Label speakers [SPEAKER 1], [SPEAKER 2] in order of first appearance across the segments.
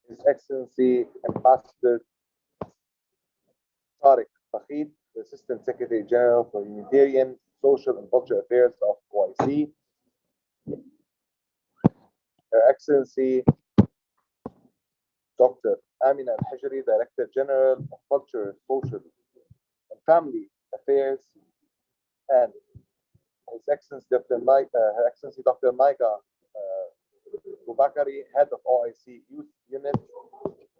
[SPEAKER 1] His Excellency Ambassador Tariq Fakhid, the Assistant Secretary General for Humanitarian, Social and Cultural Affairs of OIC. Her Excellency Dr. Amina Al-Hajri, Director General of Culture, Social and Family Affairs, and His Excellency Her Excellency Dr. Maiga Bubakari, Head of OIC Youth Unit.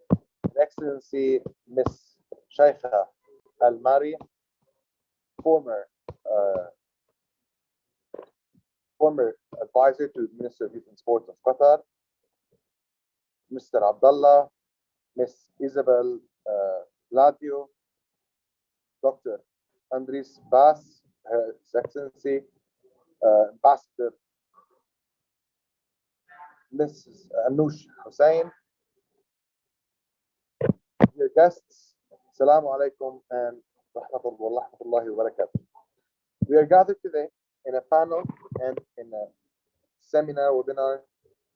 [SPEAKER 1] Her Excellency Ms. Shaykha Al-Mari, former advisor to the Minister of Youth and Sports of Qatar, Mr. Abdullah, Ms. Isabel Ladio, Dr. Andres Bass, Her Excellency Ambassador Mrs. Anoush Hussain, dear guests, Assalamu alaikum and rahmatullahi wa barakatuh. We are gathered today in a panel and in a seminar webinar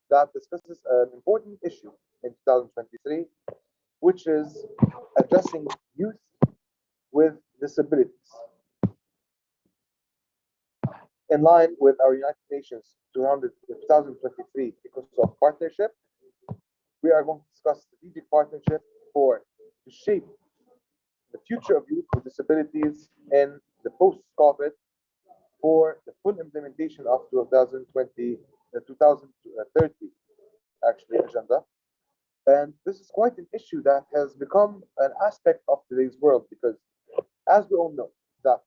[SPEAKER 1] that discusses an important issue in 2023, which is addressing youth with disabilities. In line with our United Nations 2023 ECOSOC partnership, we are going to discuss strategic partnership to shape the future of youth with disabilities in the post-COVID for the full implementation of 2030 actually agenda. And this is quite an issue that has become an aspect of today's world, because as we all know that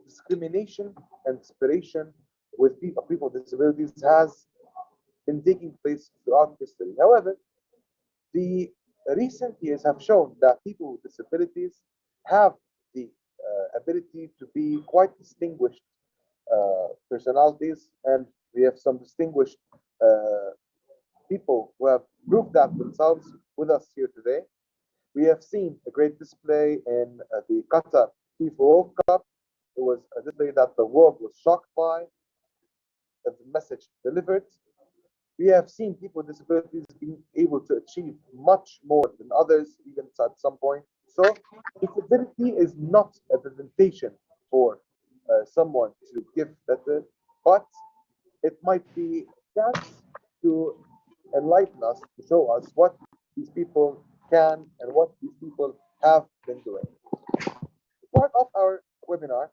[SPEAKER 1] discrimination and discrimination with people with disabilities has been taking place throughout history. However, the recent years have shown that people with disabilities have the ability to be quite distinguished personalities, and we have some distinguished people who have proved that themselves with us here today. We have seen a great display in the Qatar FIFA World Cup. It was a display that the world was shocked by, the message delivered. We have seen people with disabilities being able to achieve much more than others, even at some point. So disability is not a presentation for someone to give better, but it might be a chance to enlighten us, to show us what these people can and what these people have been doing. Part of our webinar,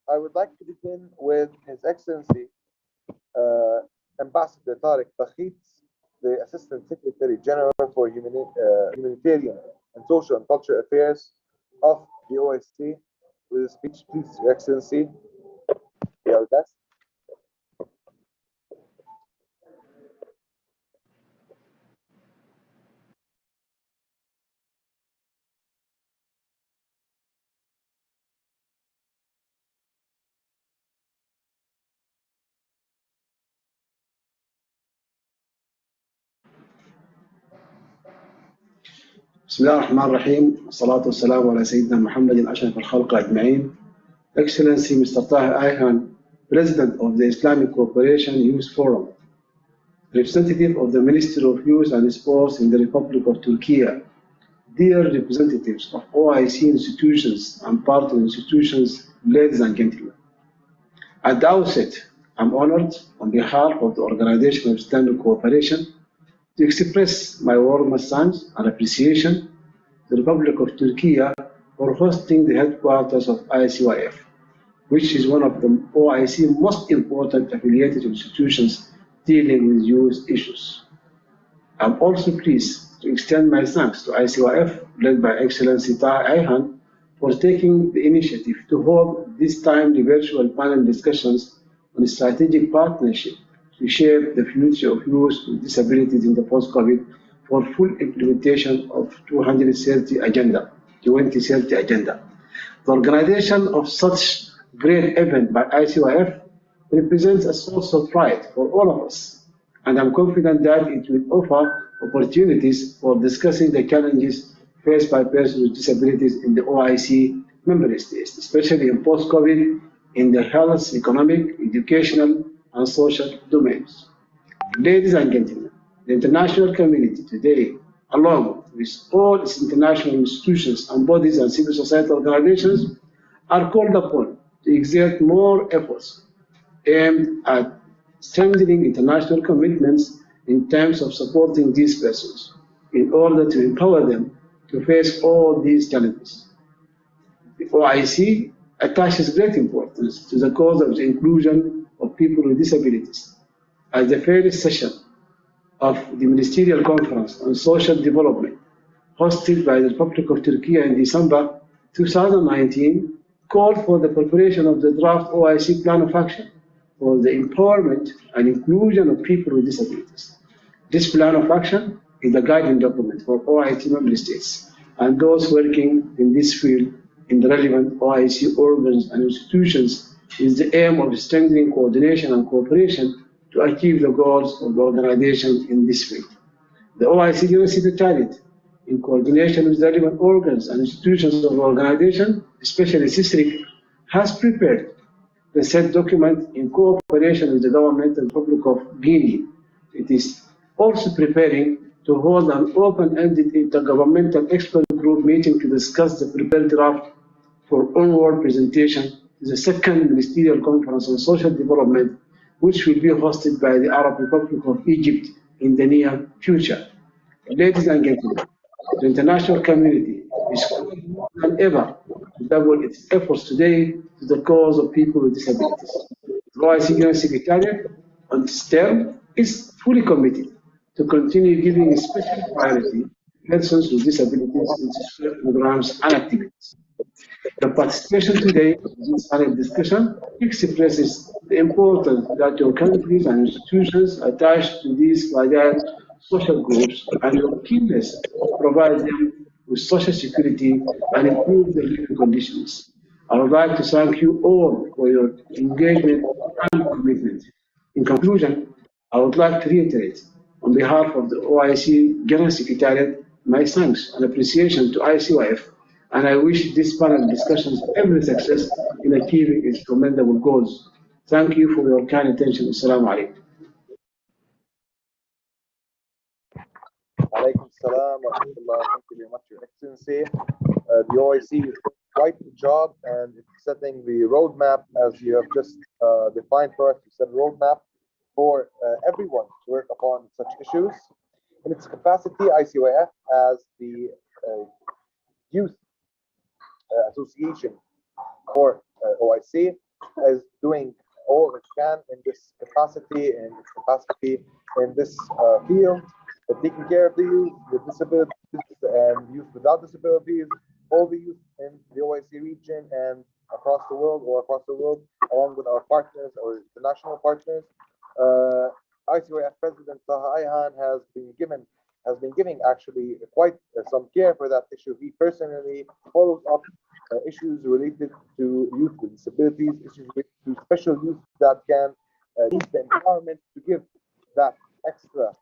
[SPEAKER 1] I would like to begin with His Excellency Ambassador Tariq Fakhid, the Assistant Secretary General for Humanitarian and Social and Cultural Affairs of the OSCE, with a speech. Please, Your Excellency, your best.
[SPEAKER 2] بسم الله الرحمن الرحيم والصلاة والسلام على سيدنا محمد أشرف الخلق أجمعين. Excellency Mr. Tahir Ayhan, President of the Islamic Cooperation Youth Forum, representative of the Ministry of Youth and Sports in the Republic of Turkey, dear representatives of OIC institutions and partner institutions, ladies and gentlemen. At the outset, I'm honored on behalf of the Organization of Islamic Cooperation to express my warmest thanks and appreciation to the Republic of Turkey for hosting the headquarters of ICYF, which is one of the OIC's most important affiliated institutions dealing with youth issues. I'm also pleased to extend my thanks to ICYF, led by Excellency Tahir Ayhan, for taking the initiative to hold this timely virtual panel discussions on strategic partnership to shape the future of youth with disabilities in the post-COVID for full implementation of 2030 Agenda. The organization of such great event by ICYF represents a source of pride for all of us, and I'm confident that it will offer opportunities for discussing the challenges faced by persons with disabilities in the OIC member states, especially in post-COVID in the health, economic, educational, and social domains. Ladies and gentlemen, the international community today along with all its international institutions and bodies and civil society organizations, are called upon to exert more efforts aimed at strengthening international commitments in terms of supporting these persons in order to empower them to face all these challenges. The OIC attaches great importance to the cause of the inclusion of people with disabilities. At the first session of the Ministerial Conference on Social Development, hosted by the Republic of Turkey in December 2019, called for the preparation of the draft OIC Plan of Action for the empowerment and inclusion of people with disabilities. This plan of action is a guiding document for OIC member states and those working in this field in the relevant OIC organs and institutions, with the aim of strengthening coordination and cooperation to achieve the goals of the organization in this field. The OIC General Secretariat, in coordination with the relevant organs and institutions of the organization, especially CISRIC, has prepared the said document in cooperation with the government of the Republic of Guinea. It is also preparing to hold an open-ended intergovernmental expert group meeting to discuss the prepared draft for onward presentation to the second Ministerial Conference on Social Development, which will be hosted by the Arab Republic of Egypt in the near future. Ladies and gentlemen, the international community is calling more than ever to double its efforts today to the cause of people with disabilities. The OIC General Secretariat on this term is fully committed to continue giving special priority to persons with disabilities in social programs and activities. The participation today in this panel discussion expresses the importance that your countries and institutions attach to these fragile social groups and your keenness to provide them with social security and improve their living conditions. I would like to thank you all for your engagement and commitment. In conclusion, I would like to reiterate, on behalf of the OIC General Secretariat, my thanks and appreciation to ICYF, and I wish this panel discussions every success in achieving its commendable goals. Thank you for your kind attention. Assalamu alaikum.
[SPEAKER 1] Alaikum salam wa rahmatullah. Thank you very much, Your Excellency. The OIC is doing quite the job, and it's setting the roadmap as you have just defined for us. You set a roadmap for everyone to work upon such issues. In its capacity, ICYF as the youth association for OIC is doing all it can in this capacity in this field, taking care of the youth with disabilities and youth without disabilities, all the youth in the OIC region and across the world, along with our partners, our international partners. ICYF President Taha Ayhan has been giving actually quite some care for that issue. He personally follows up issues related to youth with disabilities, issues related to special youth that can need the empowerment to give that extra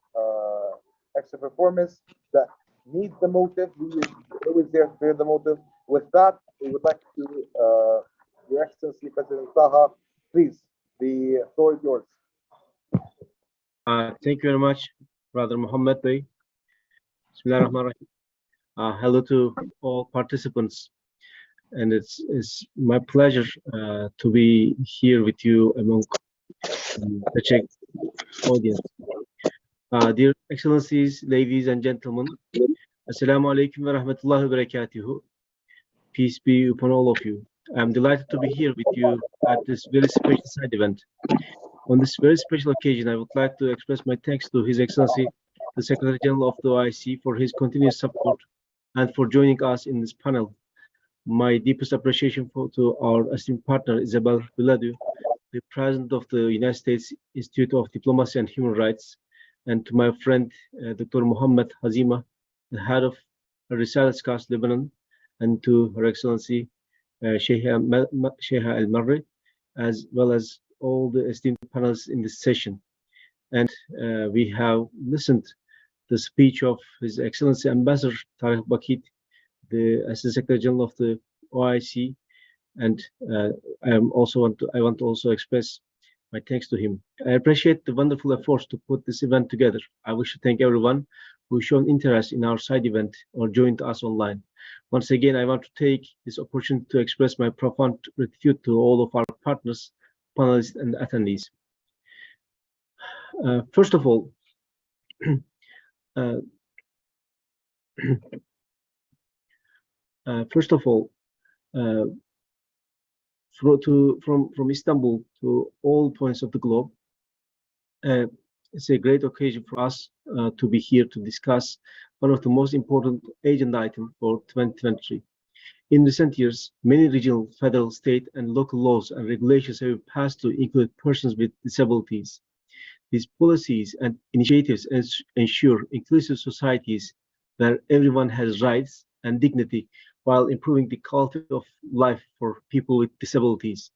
[SPEAKER 1] performance, that need the motive. He is always there to clear the motive. With that, we would like to, Your Excellency President Taha, please, the floor is yours.
[SPEAKER 3] Thank you very much, Brother Muhammad Bey. Hello to all participants, and it's my pleasure to be here with you among the Czech audience. Dear Excellencies, ladies and gentlemen, Assalamu alaikum wa rahmatullahi wa barakatuhu. Peace be upon all of you. I'm delighted to be here with you at this very special side event. On this very special occasion, I would like to express my thanks to His Excellency, the Secretary General of the OIC, for his continuous support and for joining us in this panel. My deepest appreciation to our esteemed partner, Isabel Biladu, the President of the United States Institute of Diplomacy and Human Rights, and to my friend, Dr. Mohammed Hazima, the head of Risala Lebanon, and to Her Excellency, Sheikha Al-Marri, as well as all the esteemed panelists in this session. And we have listened to the speech of His Excellency Ambassador Tarek Bakit, the Assistant Secretary General of the OIC, and I want to also express my thanks to him. I appreciate the wonderful efforts to put this event together. I wish to thank everyone who shown interest in our side event or joined us online. Once again, I want to take this opportunity to express my profound gratitude to all of our partners, panelists, and attendees. First of all, from Istanbul to all points of the globe, it's a great occasion for us to be here to discuss one of the most important agenda items for 2023. In recent years, many regional, federal, state, and local laws and regulations have been passed to include persons with disabilities. These policies and initiatives ensure inclusive societies where everyone has rights and dignity while improving the quality of life for people with disabilities.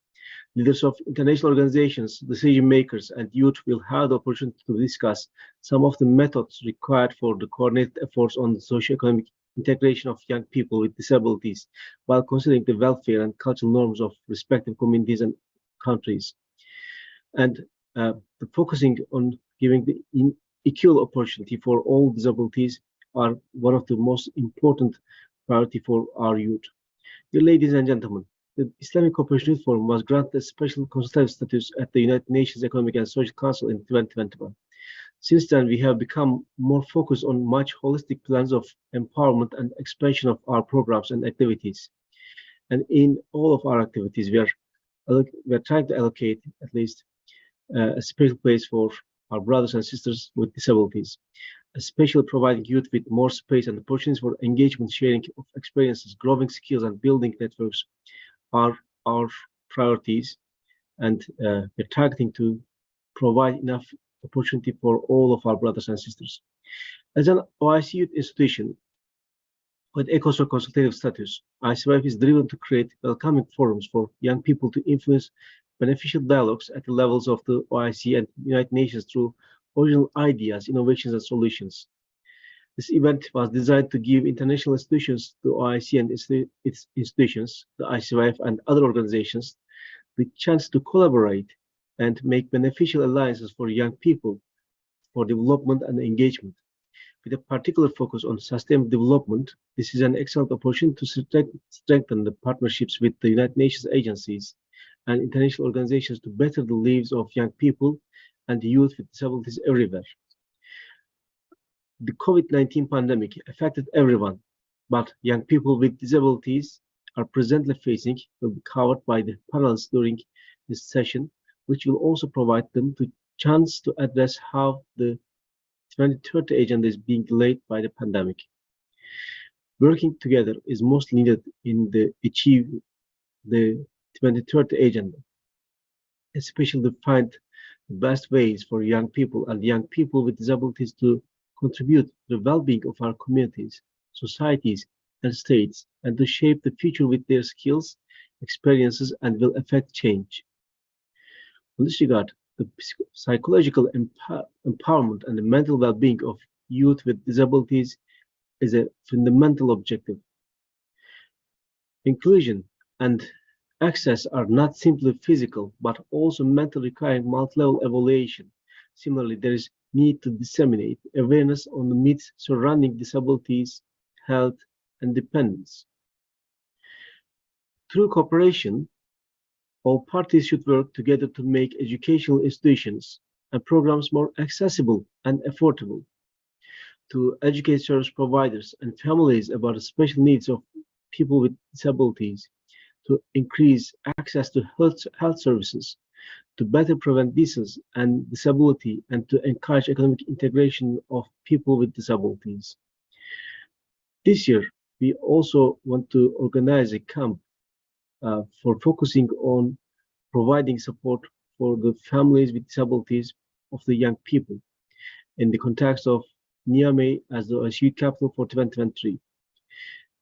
[SPEAKER 3] Leaders of international organizations, decision makers, and youth will have the opportunity to discuss some of the methods required for the coordinated efforts on the socio-economic integration of young people with disabilities, while considering the welfare and cultural norms of respective communities and countries. And focusing on giving the equal opportunity for all disabilities are one of the most important priority for our youth. Dear ladies and gentlemen, the Islamic Cooperation Youth Forum was granted a special consultative status at the United Nations Economic and Social Council in 2021. Since then, we have become more focused on much holistic plans of empowerment and expansion of our programs and activities. And in all of our activities, we are trying to allocate at least a special place for our brothers and sisters with disabilities, especially providing youth with more space and opportunities for engagement, sharing of experiences, growing skills, and building networks are our priorities, and we're targeting to provide enough opportunity for all of our brothers and sisters. As an OIC youth institution with ECOSOC consultative status, ICYF is driven to create welcoming forums for young people to influence beneficial dialogues at the levels of the OIC and United Nations through original ideas, innovations, and solutions. This event was designed to give international institutions, the OIC and its institutions, the ICYF and other organizations, the chance to collaborate and make beneficial alliances for young people for development and engagement. With a particular focus on sustainable development, this is an excellent opportunity to strengthen the partnerships with the United Nations agencies and international organizations to better the lives of young people and the youth with disabilities everywhere. The COVID-19 pandemic affected everyone, but young people with disabilities are presently facing will be covered by the panelists during this session, which will also provide them the chance to address how the 2030 agenda is being delayed by the pandemic. Working together is most needed in achieve the 2030 agenda, especially to find the best ways for young people and young people with disabilities to contribute to the well-being of our communities, societies, and states, and to shape the future with their skills, experiences, and will affect change. In this regard, the psychological empowerment and the mental well-being of youth with disabilities is a fundamental objective. Inclusion and access are not simply physical, but also mental, requiring multi-level evaluation. Similarly, there is need to disseminate awareness on the myths surrounding disabilities, health, and dependence. Through cooperation, all parties should work together to make educational institutions and programs more accessible and affordable, to educate service providers and families about the special needs of people with disabilities, to increase access to health services, to better prevent disease and disability, and to encourage economic integration of people with disabilities. This year, we also want to organize a camp for focusing on providing support for the families with disabilities of the young people in the context of Niamey as the OIC capital for 2023.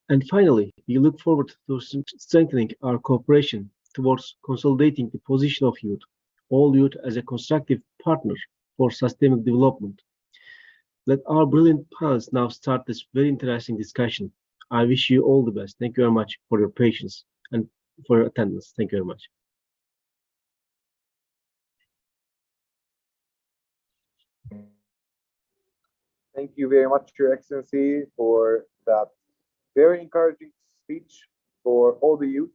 [SPEAKER 3] And finally, we look forward to strengthening our cooperation towards consolidating the position of youth, all youth as a constructive partner for sustainable development. Let our brilliant panelists now start this very interesting discussion. I wish you all the best. Thank you very much for your patience and for your attendance. Thank you very much.
[SPEAKER 1] Thank you very much, Your Excellency, for that very encouraging speech for all the youth.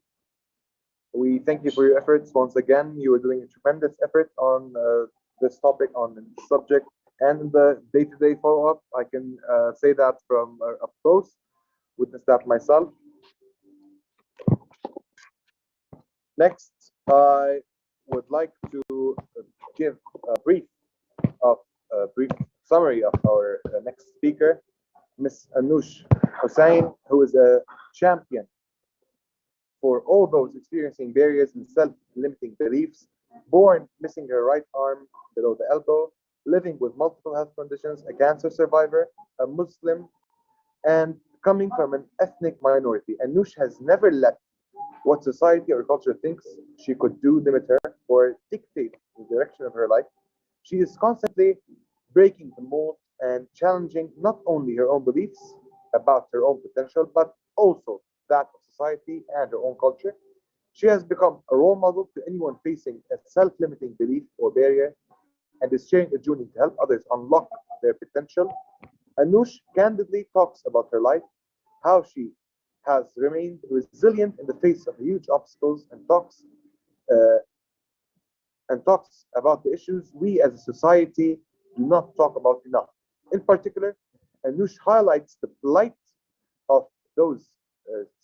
[SPEAKER 1] We thank you for your efforts. Once again, you are doing a tremendous effort on this topic, on this subject, and the day-to-day follow-up. I can say that from up close, witnessed that myself. Next, I would like to give a brief summary of our next speaker, Ms. Anush Hussain, who is a champion for all those experiencing barriers and self-limiting beliefs, born missing her right arm below the elbow, living with multiple health conditions, a cancer survivor, a Muslim, and coming from an ethnic minority. Anush has never let what society or culture thinks she could do limit her or dictate the direction of her life. She is constantly breaking the mold and challenging not only her own beliefs about her own potential, but also that of society and her own culture. She has become a role model to anyone facing a self-limiting belief or barrier and is sharing a journey to help others unlock their potential. Anush candidly talks about her life, how she has remained resilient in the face of huge obstacles, uh, and talks about the issues we as a society do not talk about enough. In particular, Anush highlights the plight of those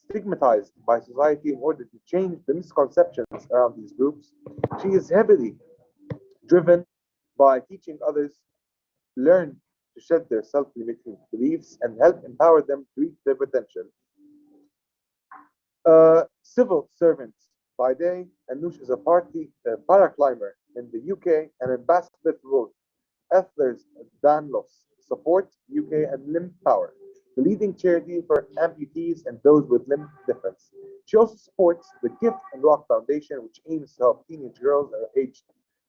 [SPEAKER 1] stigmatized by society in order to change the misconceptions around these groups. She is heavily driven by teaching others learn to shed their self-limiting beliefs and help empower them to reach their potential. Civil servant by day, Anush is a paraclimber in the UK and ambassador for Ethler's Danlos Support UK and Limb Power, the leading charity for amputees and those with limb difference. She also supports the Gift and Rock Foundation, which aims to help teenage girls aged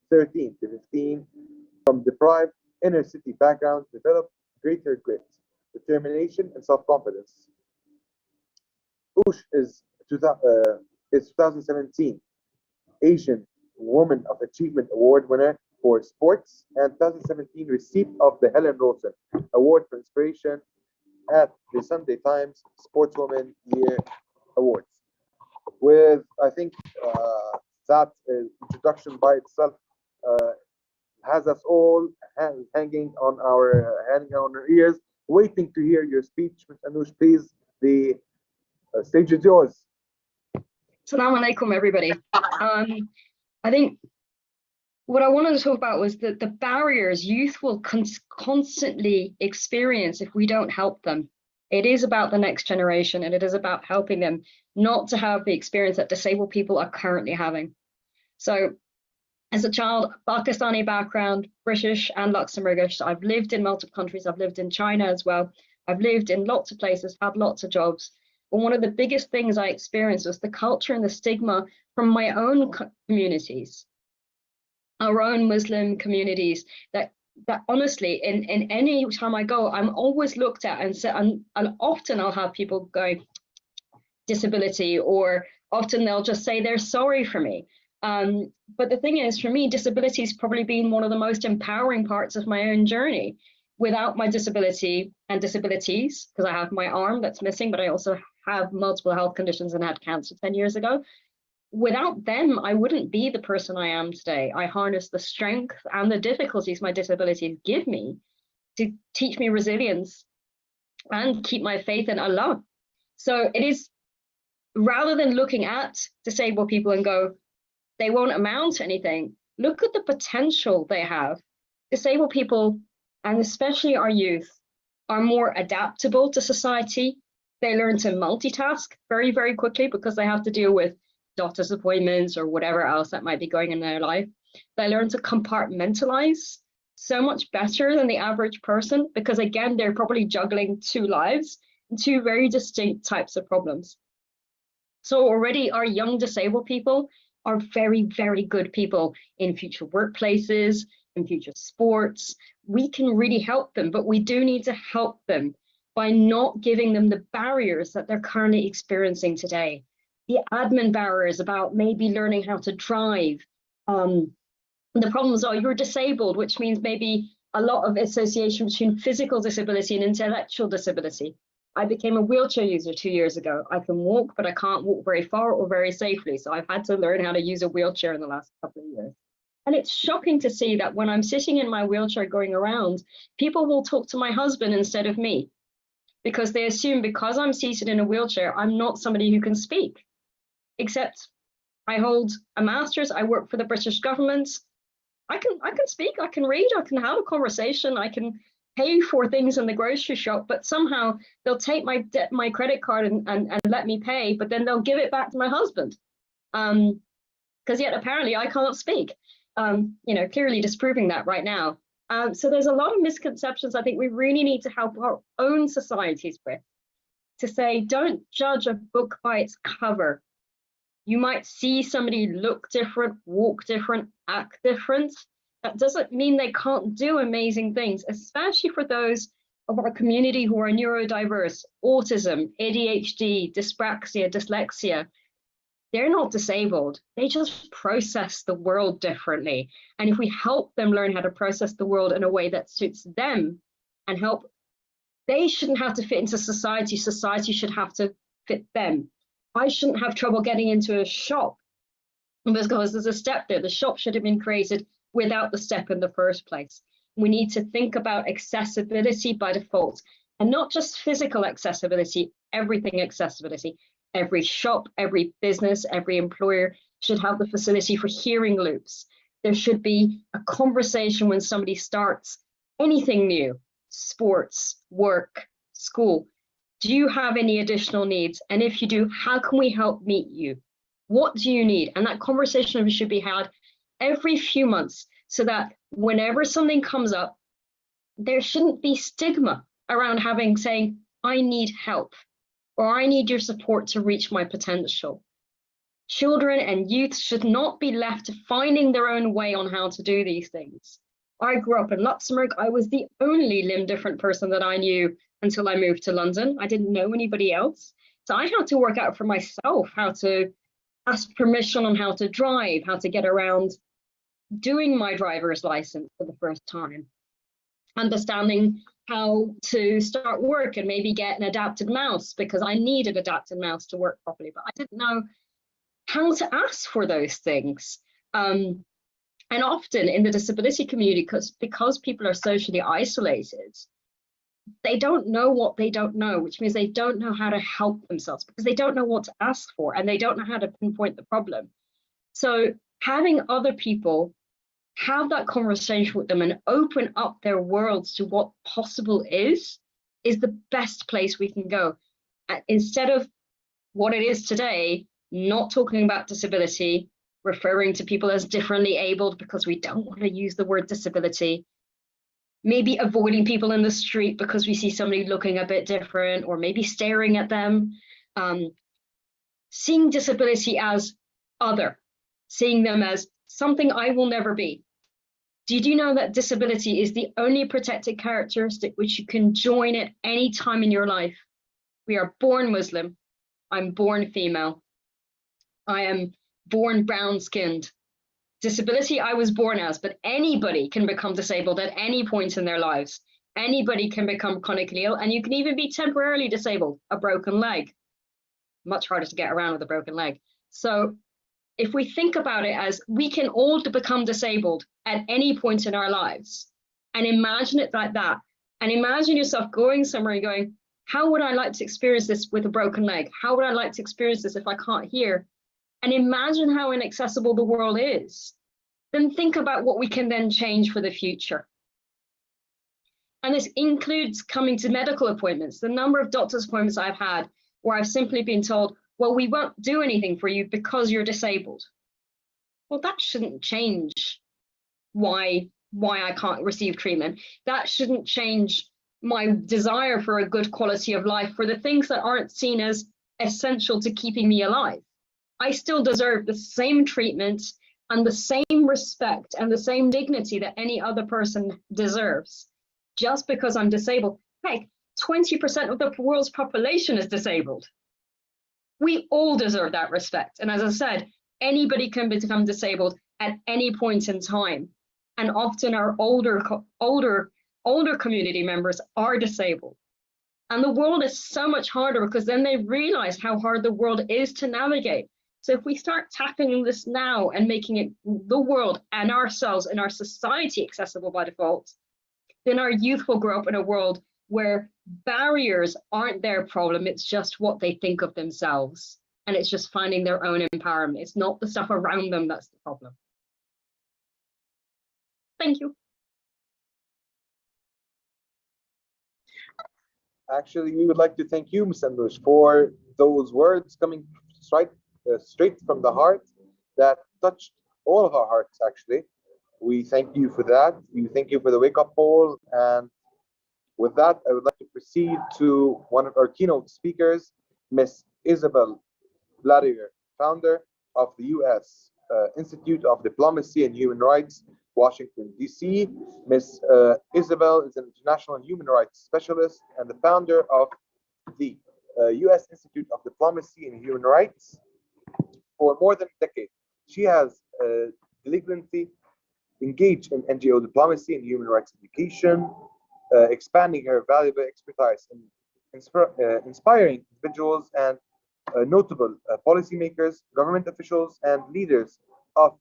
[SPEAKER 1] 13 to 15 from deprived inner city backgrounds develop greater grit, determination, and self-confidence. Ush is 2017 Asian Woman of Achievement Award winner for sports and 2017 receipt of the Helen Rosen Award for Inspiration at the Sunday Times Sportswoman Year Awards. With, I think, that introduction by itself has us all hanging on our ears, waiting to hear your speech. Ms. Anush, please, the stage is yours.
[SPEAKER 4] Assalamu alaikum, everybody. I think what I wanted to talk about was that the barriers youth will constantly experience if we don't help them. It is about the next generation, and it is about helping them not to have the experience that disabled people are currently having. So as a child, Pakistani background, British and Luxembourgish, I've lived in multiple countries. I've lived in China as well. I've lived in lots of places, had lots of jobs. But one of the biggest things I experienced was the culture and the stigma from my own communities, our own Muslim communities, that honestly, in any time I go, I'm always looked at and said, and often I'll have people going, disability, or often they'll just say they're sorry for me. But the thing is, for me, disability has probably been one of the most empowering parts of my own journey. Without my disability and disabilities, because I have my arm that's missing, but I also have multiple health conditions and had cancer 10 years ago. Without them, I wouldn't be the person I am today. I harness the strength and the difficulties my disabilities give me to teach me resilience and keep my faith in Allah. So it is, rather than looking at disabled people and go, they won't amount to anything, look at the potential they have. Disabled people, and especially our youth, are more adaptable to society. They learn to multitask very, very quickly because they have to deal with doctor's appointments or whatever else that might be going in their life. They learn to compartmentalize so much better than the average person because, again, they're probably juggling two lives and two very distinct types of problems. So already our young disabled people are very, very good people in future workplaces, in future sports. We can really help them, but we do need to help them by not giving them the barriers that they're currently experiencing today. The admin barriers about maybe learning how to drive. The problems are you're disabled, which means maybe a lot of association between physical disability and intellectual disability. I became a wheelchair user 2 years ago. I can walk, but I can't walk very far or very safely. So I've had to learn how to use a wheelchair in the last couple of years. And it's shocking to see that when I'm sitting in my wheelchair going around, people will talk to my husband instead of me, because they assume because I'm seated in a wheelchair, I'm not somebody who can speak. Except I hold a master's, I work for the British government. I can speak, I can read, I can have a conversation, I can pay for things in the grocery shop, but somehow they'll take my credit card and let me pay, but then they'll give it back to my husband. Because yet apparently I can't speak. Clearly disproving that right now. So there's a lot of misconceptions I think we really need to help our own societies with, to say, don't judge a book by its cover. You might see somebody look different, walk different, act different. That doesn't mean they can't do amazing things, especially for those of our community who are neurodiverse, autism, ADHD, dyspraxia, dyslexia. They're not disabled. They just process the world differently. And if we help them learn how to process the world in a way that suits them and help, they shouldn't have to fit into society. Society should have to fit them. I shouldn't have trouble getting into a shop because there's a step there. The shop should have been created without the step in the first place. We need to think about accessibility by default, and not just physical accessibility, everything accessibility. Every shop, every business, every employer should have the facility for hearing loops. There should be a conversation when somebody starts anything new, sports, work, school. Do you have any additional needs? And if you do, how can we help meet you? What do you need? And that conversation should be had every few months, so that whenever something comes up, there shouldn't be stigma around saying, I need help, or I need your support to reach my potential. Children and youth should not be left to finding their own way on how to do these things. I grew up in Luxembourg. I was the only limb different person that I knew until I moved to London. I didn't know anybody else. So I had to work out for myself how to ask permission on how to drive, how to get around doing my driver's license for the first time, understanding how to start work and maybe get an adapted mouse, because I need an adapted mouse to work properly, but I didn't know how to ask for those things. And often in the disability community, because people are socially isolated, they don't know what they don't know, which means they don't know how to help themselves because they don't know what to ask for and they don't know how to pinpoint the problem. So having other people have that conversation with them and open up their worlds to what possible is the best place we can go. Instead of what it is today, not talking about disability, referring to people as differently abled because we don't want to use the word disability, maybe avoiding people in the street because we see somebody looking a bit different, or maybe staring at them, seeing disability as other, seeing them as something I will never be. Did you know that disability is the only protected characteristic which you can join at any time in your life? We are born Muslim. I'm born female. I am born brown-skinned. Disability I was born as, but anybody can become disabled at any point in their lives. Anybody can become chronically ill, and you can even be temporarily disabled, a broken leg. Much harder to get around with a broken leg. So if we think about it as we can all become disabled at any point in our lives, and imagine it like that, and imagine yourself going somewhere and going, how would I like to experience this with a broken leg? How would I like to experience this if I can't hear? And imagine how inaccessible the world is. Then think about what we can then change for the future. And this includes coming to medical appointments. The number of doctor's appointments I've had where I've simply been told, well, we won't do anything for you because you're disabled. Well, that shouldn't change why I can't receive treatment. That shouldn't change my desire for a good quality of life for the things that aren't seen as essential to keeping me alive. I still deserve the same treatment and the same respect and the same dignity that any other person deserves. Just because I'm disabled, heck, 20% of the world's population is disabled. We all deserve that respect. And as I said, anybody can become disabled at any point in time. And often our older community members are disabled. And the world is so much harder because then they realize how hard the world is to navigate. So if we start tackling this now and making it the world and ourselves and our society accessible by default, then our youth will grow up in a world where barriers aren't their problem. It's just what they think of themselves. And it's just finding their own empowerment. It's not the stuff around them that's the problem. Thank you.
[SPEAKER 1] Actually, we would like to thank you, Ms. Andoush, for those words coming straight from the heart that touched all of our hearts, actually. We thank you for that. We thank you for the wake-up call. And with that, I would like to proceed to one of our keynote speakers, Ms. Isabel Vladimir, founder of the U.S. Institute of Diplomacy and Human Rights, Washington, D.C. Ms. Isabel is an international human rights specialist and the founder of the U.S. Institute of Diplomacy and Human Rights for more than a decade. She has diligently engaged in NGO diplomacy and human rights education, expanding her valuable expertise in inspiring individuals and notable policymakers, government officials, and leaders of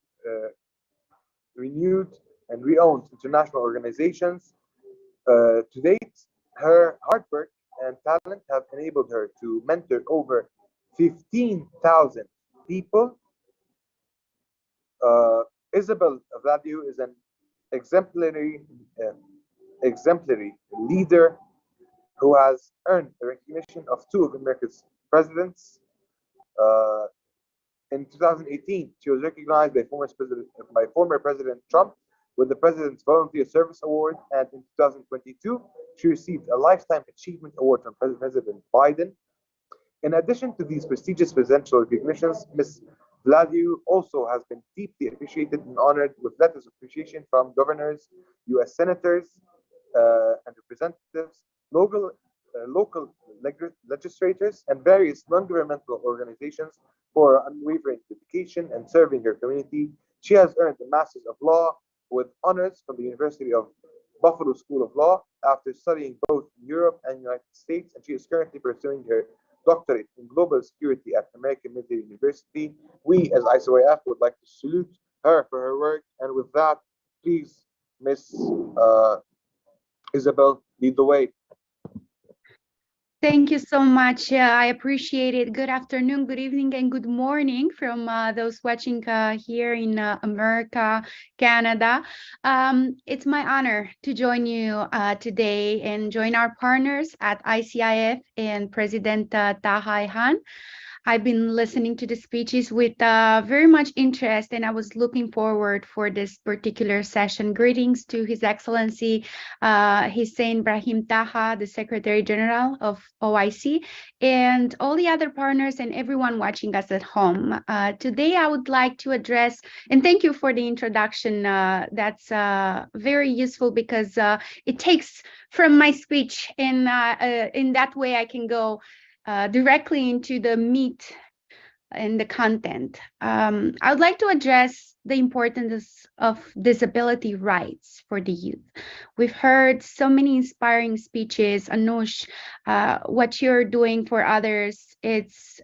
[SPEAKER 1] renewed and renowned international organizations. To date, her hard work and talent have enabled her to mentor over 15,000 people. Isabel Vladiou is an exemplary leader who has earned the recognition of 2 of America's presidents. In 2018, she was recognized by former President Trump with the President's Volunteer Service Award, and in 2022, she received a Lifetime Achievement Award from President Biden. In addition to these prestigious presidential recognitions, Ms. Vladiou also has been deeply appreciated and honored with letters of appreciation from governors, U.S. senators, and representatives, local legislators, and various non-governmental organizations for her unwavering dedication and serving her community. She has earned the Master's of Law with honors from the University of Buffalo School of Law after studying both in Europe and the United States, and she is currently pursuing her doctorate in global security at American Military University. We, as ICYF, would like to salute her for her work. And with that, please, Ms. Isabel, lead the way.
[SPEAKER 5] Thank you so much. I appreciate it. Good afternoon, good evening, and good morning from those watching here in America, Canada. It's my honor to join you today and join our partners at ICYF and President Taha Han. I've been listening to the speeches with very much interest, and I was looking forward for this particular session. Greetings to His Excellency Hussein Brahim Taha, the Secretary General of OIC, and all the other partners and everyone watching us at home. Today, I would like to address, and thank you for the introduction. That's very useful because it takes from my speech, and in that way I can go directly into the meat and the content. I would like to address the importance of disability rights for the youth. We've heard so many inspiring speeches. Anush, what you're doing for others, it's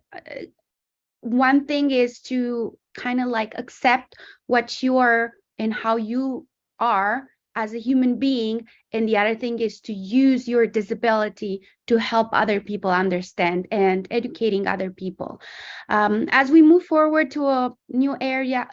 [SPEAKER 5] one thing is to kind of like accept what you are and how you are as a human being, and the other thing is to use your disability to help other people understand and educating other people. As we move forward to a new era,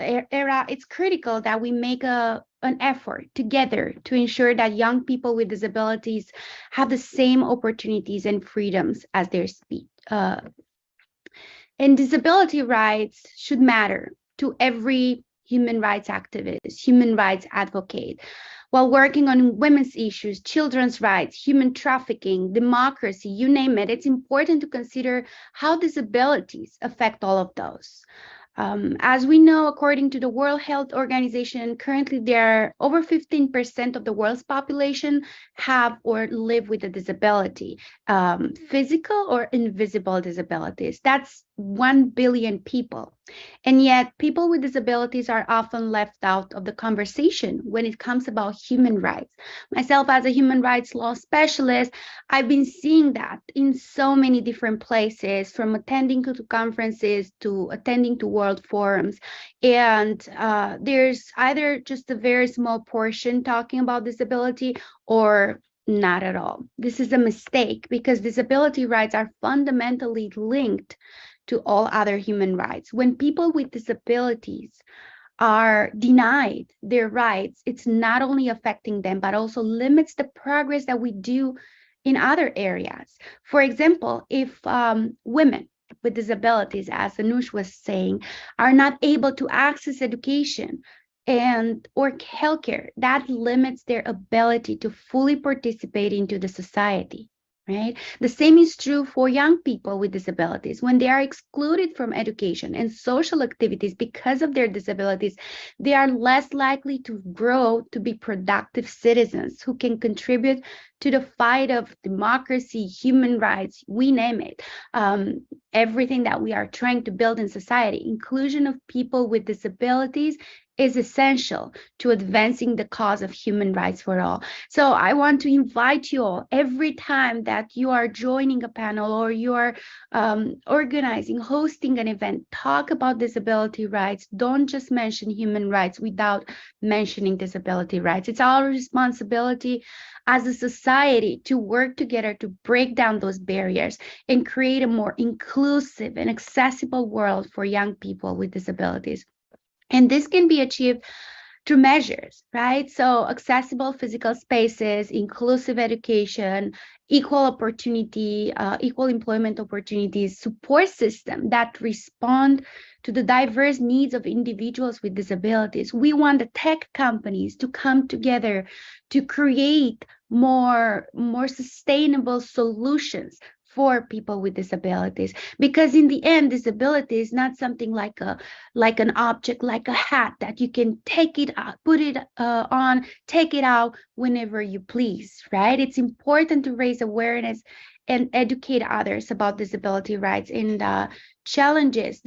[SPEAKER 5] it's critical that we make an effort together to ensure that young people with disabilities have the same opportunities and freedoms as their speech. And disability rights should matter to every human rights activist, human rights advocate. While working on women's issues, children's rights, human trafficking, democracy, you name it, it's important to consider how disabilities affect all of those. As we know, according to the World Health Organization, currently there are over 15% of the world's population have or live with a disability, physical or invisible disabilities. That's 1 billion people And yet, people with disabilities are often left out of the conversation when it comes about human rights. Myself, as a human rights law specialist, I've been seeing that in so many different places, from attending to conferences to attending to world forums. And there's either just a very small portion talking about disability or not at all. This is a mistake because disability rights are fundamentally linked to all other human rights. When people with disabilities are denied their rights, it's not only affecting them, but also limits the progress that we do in other areas. For example, if women with disabilities, as Anush was saying, are not able to access education and or healthcare, that limits their ability to fully participate into the society. Right? The same is true for young people with disabilities. When they are excluded from education and social activities because of their disabilities, they are less likely to grow to be productive citizens who can contribute to the fight of democracy, human rights, we name it, everything that we are trying to build in society. Inclusion of people with disabilities is essential to advancing the cause of human rights for all. So I want to invite you all, every time that you are joining a panel or you are organizing, hosting an event, talk about disability rights. Don't just mention human rights without mentioning disability rights. It's our responsibility as a society to work together to break down those barriers and create a more inclusive and accessible world for young people with disabilities. And this can be achieved through measures, right? So accessible physical spaces, inclusive education, equal opportunity, equal employment opportunities, support system that respond to the diverse needs of individuals with disabilities. We want the tech companies to come together to create more sustainable solutions for people with disabilities, because in the end, disability is not something like an object, like a hat that you can take it out, put it on, take it out whenever you please, right? It's important to raise awareness and educate others about disability rights and the challenges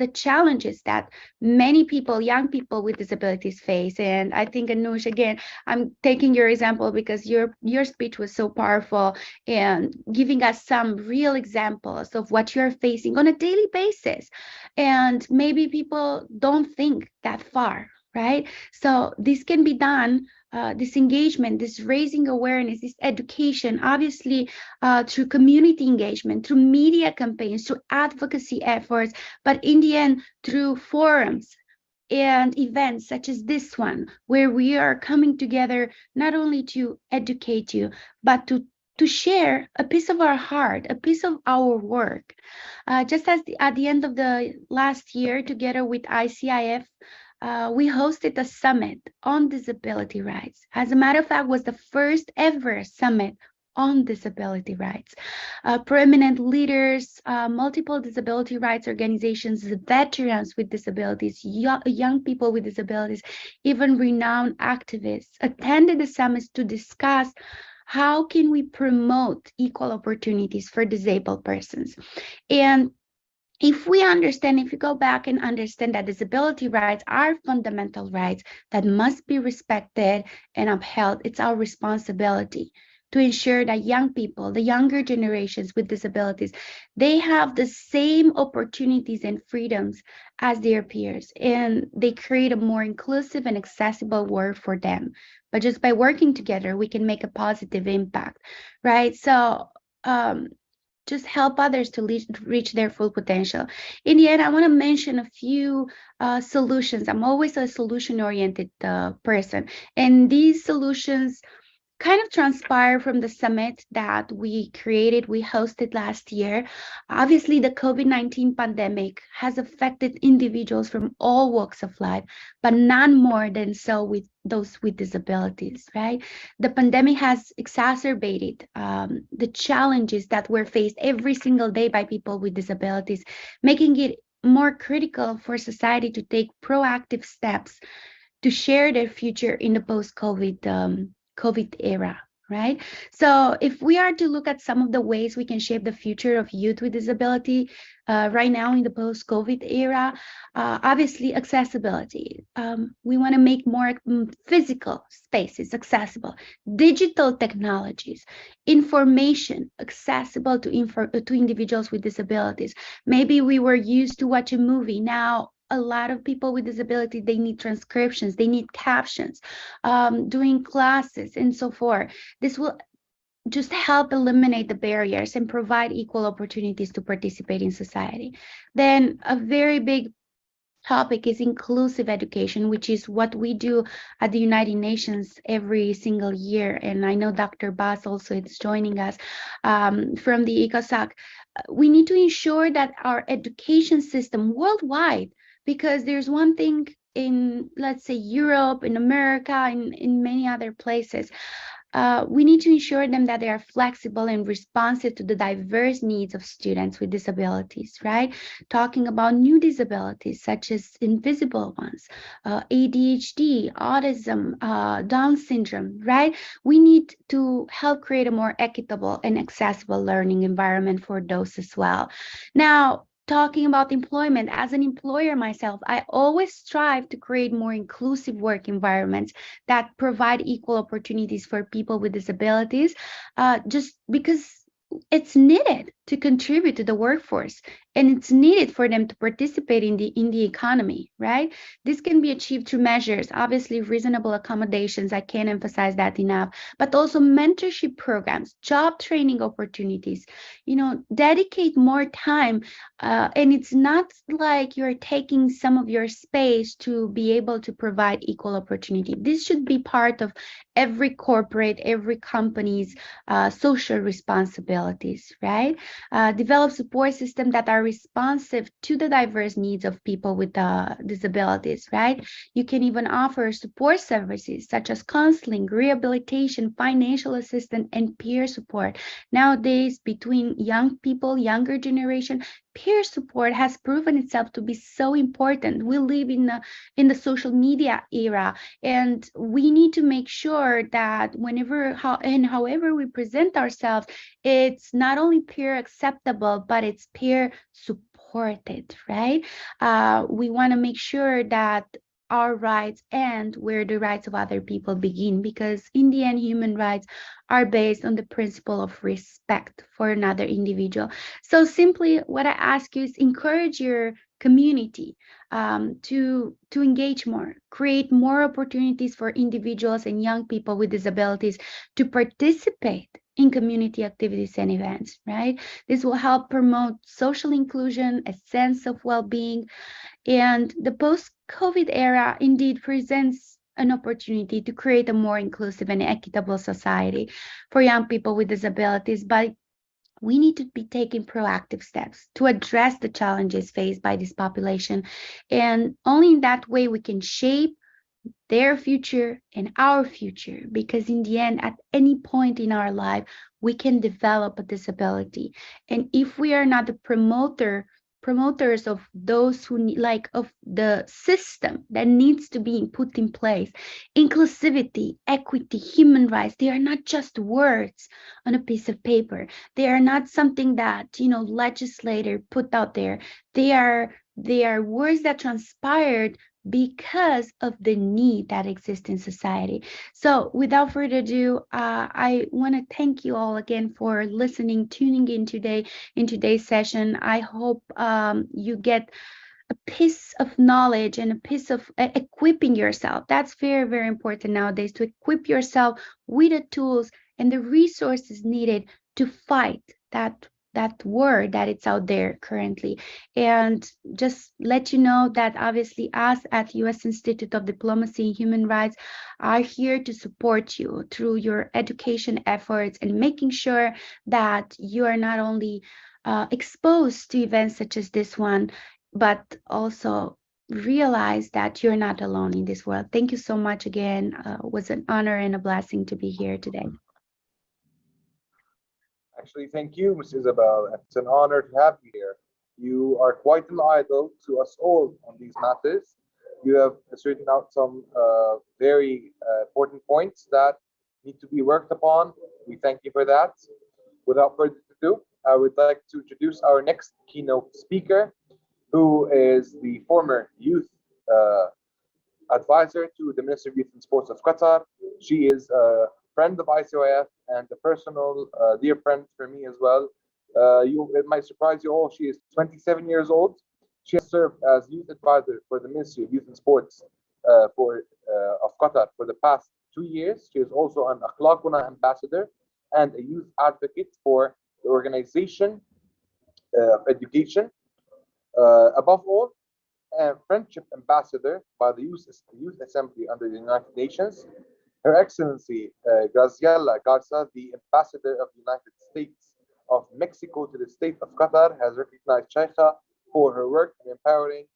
[SPEAKER 5] that many people, young people with disabilities face. And I think, Anush, again, I'm taking your example because your speech was so powerful and giving us some real examples of what you're facing on a daily basis. And maybe people don't think that far, right? So this can be done, this engagement, this raising awareness, this education, obviously through community engagement, through media campaigns, through advocacy efforts, but in the end, through forums and events such as this one, where we are coming together not only to educate you, but to share a piece of our heart, a piece of our work. Just as at the end of the last year, together with ICYF, we hosted a summit on disability rights. As a matter of fact, was the first ever summit on disability rights. Prominent leaders, multiple disability rights organizations, veterans with disabilities, young people with disabilities, even renowned activists attended the summits to discuss how can we promote equal opportunities for disabled persons. And if we go back and understand that disability rights are fundamental rights that must be respected and upheld, it's our responsibility to ensure that young people, the younger generations with disabilities, they have the same opportunities and freedoms as their peers, and they create a more inclusive and accessible world for them. But just by working together, we can make a positive impact, right? So just help others to reach their full potential. In the end, I want to mention a few solutions. I'm always a solution-oriented person, and these solutions kind of transpire from the summit that we hosted last year. Obviously, the COVID-19 pandemic has affected individuals from all walks of life, but none more than so with those with disabilities, right? The pandemic has exacerbated the challenges that were faced every single day by people with disabilities, making it more critical for society to take proactive steps to share their future in the post-COVID COVID era. right? So if we are to look at some of the ways we can shape the future of youth with disability right now in the post-COVID era, obviously accessibility. We want to make more physical spaces accessible, digital technologies, information accessible to individuals with disabilities. Maybe we were used to watch a movie. Now a lot of people with disability, they need transcriptions, they need captions, doing classes and so forth. This will just help eliminate the barriers and provide equal opportunities to participate in society. Then a very big topic is inclusive education, which is what we do at the United Nations every single year. And I know Dr. Bass also is joining us from the ECOSOC. We need to ensure that our education system worldwide, because there's one thing in, let's say, Europe, in America, in many other places, we need to ensure them that they are flexible and responsive to the diverse needs of students with disabilities, right? Talking about new disabilities such as invisible ones, ADHD, autism, Down syndrome, right? We need to help create a more equitable and accessible learning environment for those as well. Now, talking about employment, as an employer myself, I always strive to create more inclusive work environments that provide equal opportunities for people with disabilities, just because it's needed to contribute to the workforce, and it's needed for them to participate in the economy, right? This can be achieved through measures, obviously reasonable accommodations, I can't emphasize that enough, but also mentorship programs, job training opportunities, dedicate more time, and it's not like you're taking some of your space to be able to provide equal opportunity. This should be part of every corporate, every company's social responsibilities, right? Develop support systems that are responsive to the diverse needs of people with disabilities, right? You can even offer support services such as counseling, rehabilitation, financial assistance, and peer support. Nowadays, between young people, younger generation, peer support has proven itself to be so important. We live in the social media era, and we need to make sure that however we present ourselves, it's not only peer acceptable, but it's peer supported, right? We want to make sure that our rights end where the rights of other people begin, because in the end, human rights are based on the principle of respect for another individual. So simply what I ask you is encourage your community to engage more, create more opportunities for individuals and young people with disabilities to participate in community activities and events, right? This will help promote social inclusion, a sense of well-being, and the post-COVID era indeed presents an opportunity to create a more inclusive and equitable society for young people with disabilities, but we need to be taking proactive steps to address the challenges faced by this population. And only in that way we can shape their future and our future, because in the end, at any point in our life, we can develop a disability. And if we are not the promoters of those who need, of the system that needs to be put in place, inclusivity, equity, human rights, they are not just words on a piece of paper. They are not something that legislator put out there. They are words that transpired because of the need that exists in society. So without further ado, I want to thank you all again for listening, tuning in today in today's session. I hope you get a piece of knowledge and a piece of equipping yourself. That's very, very important nowadays, to equip yourself with the tools and the resources needed to fight that war that it's out there currently. And just let you know that obviously us at U.S. Institute of Diplomacy and Human Rights are here to support you through your education efforts and making sure that you are not only exposed to events such as this one, but also realize that you're not alone in this world. Thank you so much again. It was an honor and a blessing to be here today.
[SPEAKER 1] Actually, thank you, Ms. Isabel. It's an honor to have you here. You are quite an idol to us all on these matters. You have straightened out some very important points that need to be worked upon. We thank you for that. Without further ado, I would like to introduce our next keynote speaker, who is the former youth advisor to the Ministry of Youth and Sports of Qatar. She is a friend of ICYF and a personal dear friend for me as well. It might surprise you all, she is 27 years old. She has served as youth advisor for the Ministry of Youth and Sports of Qatar for the past 2 years. She is also an Akhlaquna ambassador and a youth advocate for the organization of education. Above all, a friendship ambassador by the Youth Assembly under the United Nations. Her Excellency Graciela Garza, the ambassador of the United States of Mexico to the state of Qatar, has recognized Sheikha for her work in empowering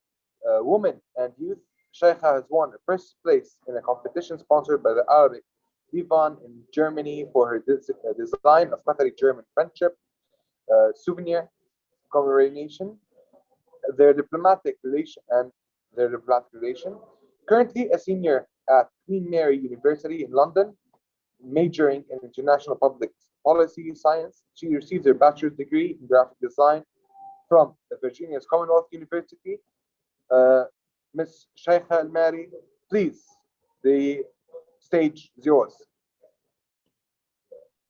[SPEAKER 1] women and youth. Sheikha has won a first place in a competition sponsored by the Arabic Divan in Germany for her design of Qatari-German friendship souvenir commemoration, their diplomatic relation. Currently a senior at Queen Mary University in London, majoring in international public policy science. She received her bachelor's degree in graphic design from the Virginia's Commonwealth University. Ms. Sheikha Al-Mari, please, the stage is yours.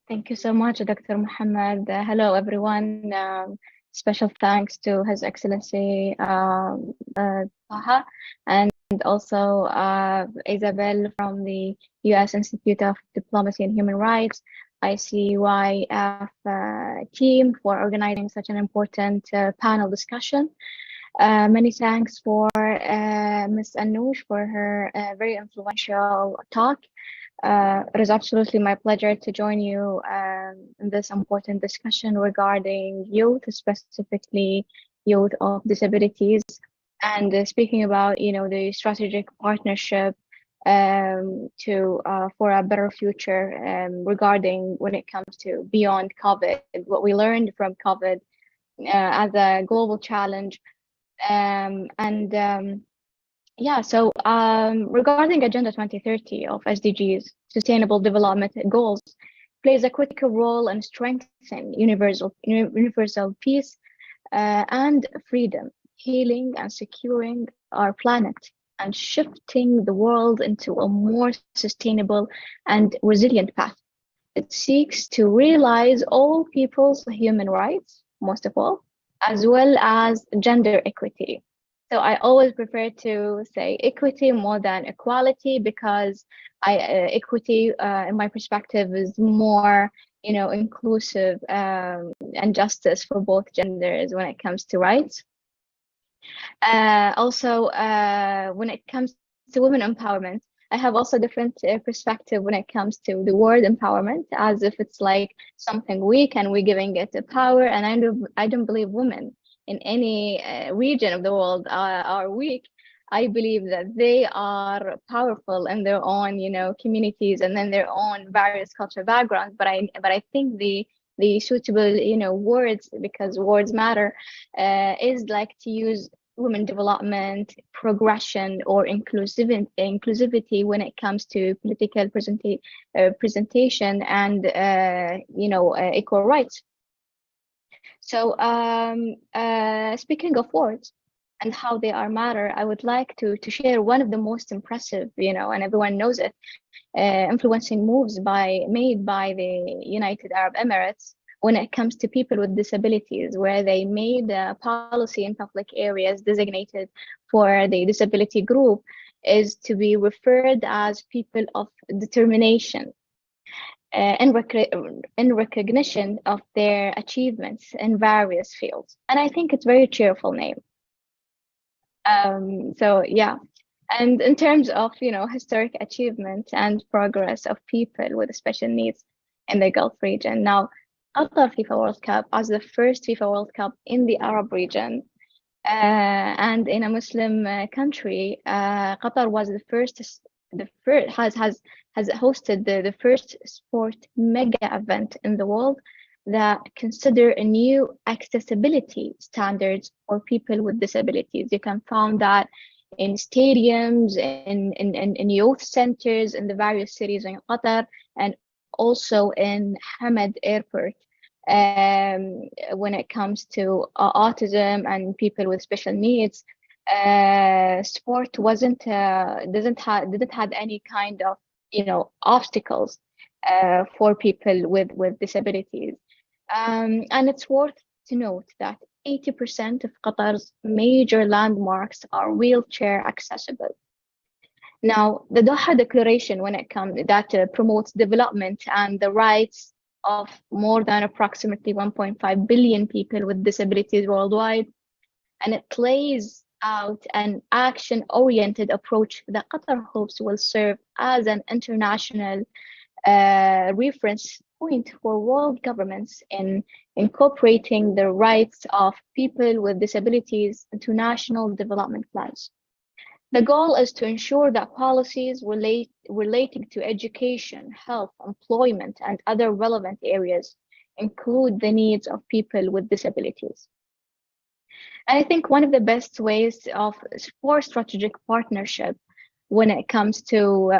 [SPEAKER 6] Thank you so much, Dr. Muhammad. Hello, everyone. Special thanks to His Excellency Taha, and also Isabel from the U.S. Institute of Diplomacy and Human Rights, ICYF team, for organizing such an important panel discussion. Many thanks for Ms. Anoush for her very influential talk. It is absolutely my pleasure to join you in this important discussion regarding youth, specifically youth of disabilities, and speaking about, the strategic partnership for a better future regarding when it comes to beyond COVID, what we learned from COVID as a global challenge. Regarding Agenda 2030 of SDGs, Sustainable Development Goals, plays a critical role in strengthening universal peace and freedom, healing and securing our planet, and shifting the world into a more sustainable and resilient path. It seeks to realize all people's human rights, most of all, as well as gender equity. So I always prefer to say equity more than equality, because equity, in my perspective, is more, inclusive and justice for both genders when it comes to rights. Also, when it comes to women empowerment, I have also different perspective when it comes to the word empowerment, as if it's like something weak and we're giving it a power. And I don't believe women in any region of the world are weak. I believe that they are powerful in their own, communities and then their own various cultural backgrounds. But I think the suitable, words, because words matter, is like to use women development, progression, or inclusivity when it comes to political presentation and equal rights. So speaking of words and how they are matter, I would like to share one of the most impressive, and everyone knows it, influencing moves made by the United Arab Emirates when it comes to people with disabilities, where they made a policy in public areas designated for the disability group is to be referred as people of determination. In recognition of their achievements in various fields. And I think it's a very cheerful name. And in terms of, historic achievement and progress of people with special needs in the Gulf region. Now, Qatar FIFA World Cup, as the first FIFA World Cup in the Arab region and in a Muslim country, Qatar was has hosted the first sport mega event in the world that consider a new accessibility standards for people with disabilities. You can find that in stadiums, in youth centers, in the various cities in Qatar, and also in Hamad Airport, when it comes to autism and people with special needs. Sport didn't have any kind of obstacles for people with disabilities. And it's worth to note that 80% of Qatar's major landmarks are wheelchair accessible. Now, the Doha Declaration, when it comes that promotes development and the rights of more than approximately 1.5 billion people with disabilities worldwide, and it lays out an action-oriented approach that Qatar hopes will serve as an international reference point for world governments in incorporating the rights of people with disabilities into national development plans. The goal is to ensure that policies relating to education, health, employment, and other relevant areas include the needs of people with disabilities. And I think one of the best ways for strategic partnership when it comes to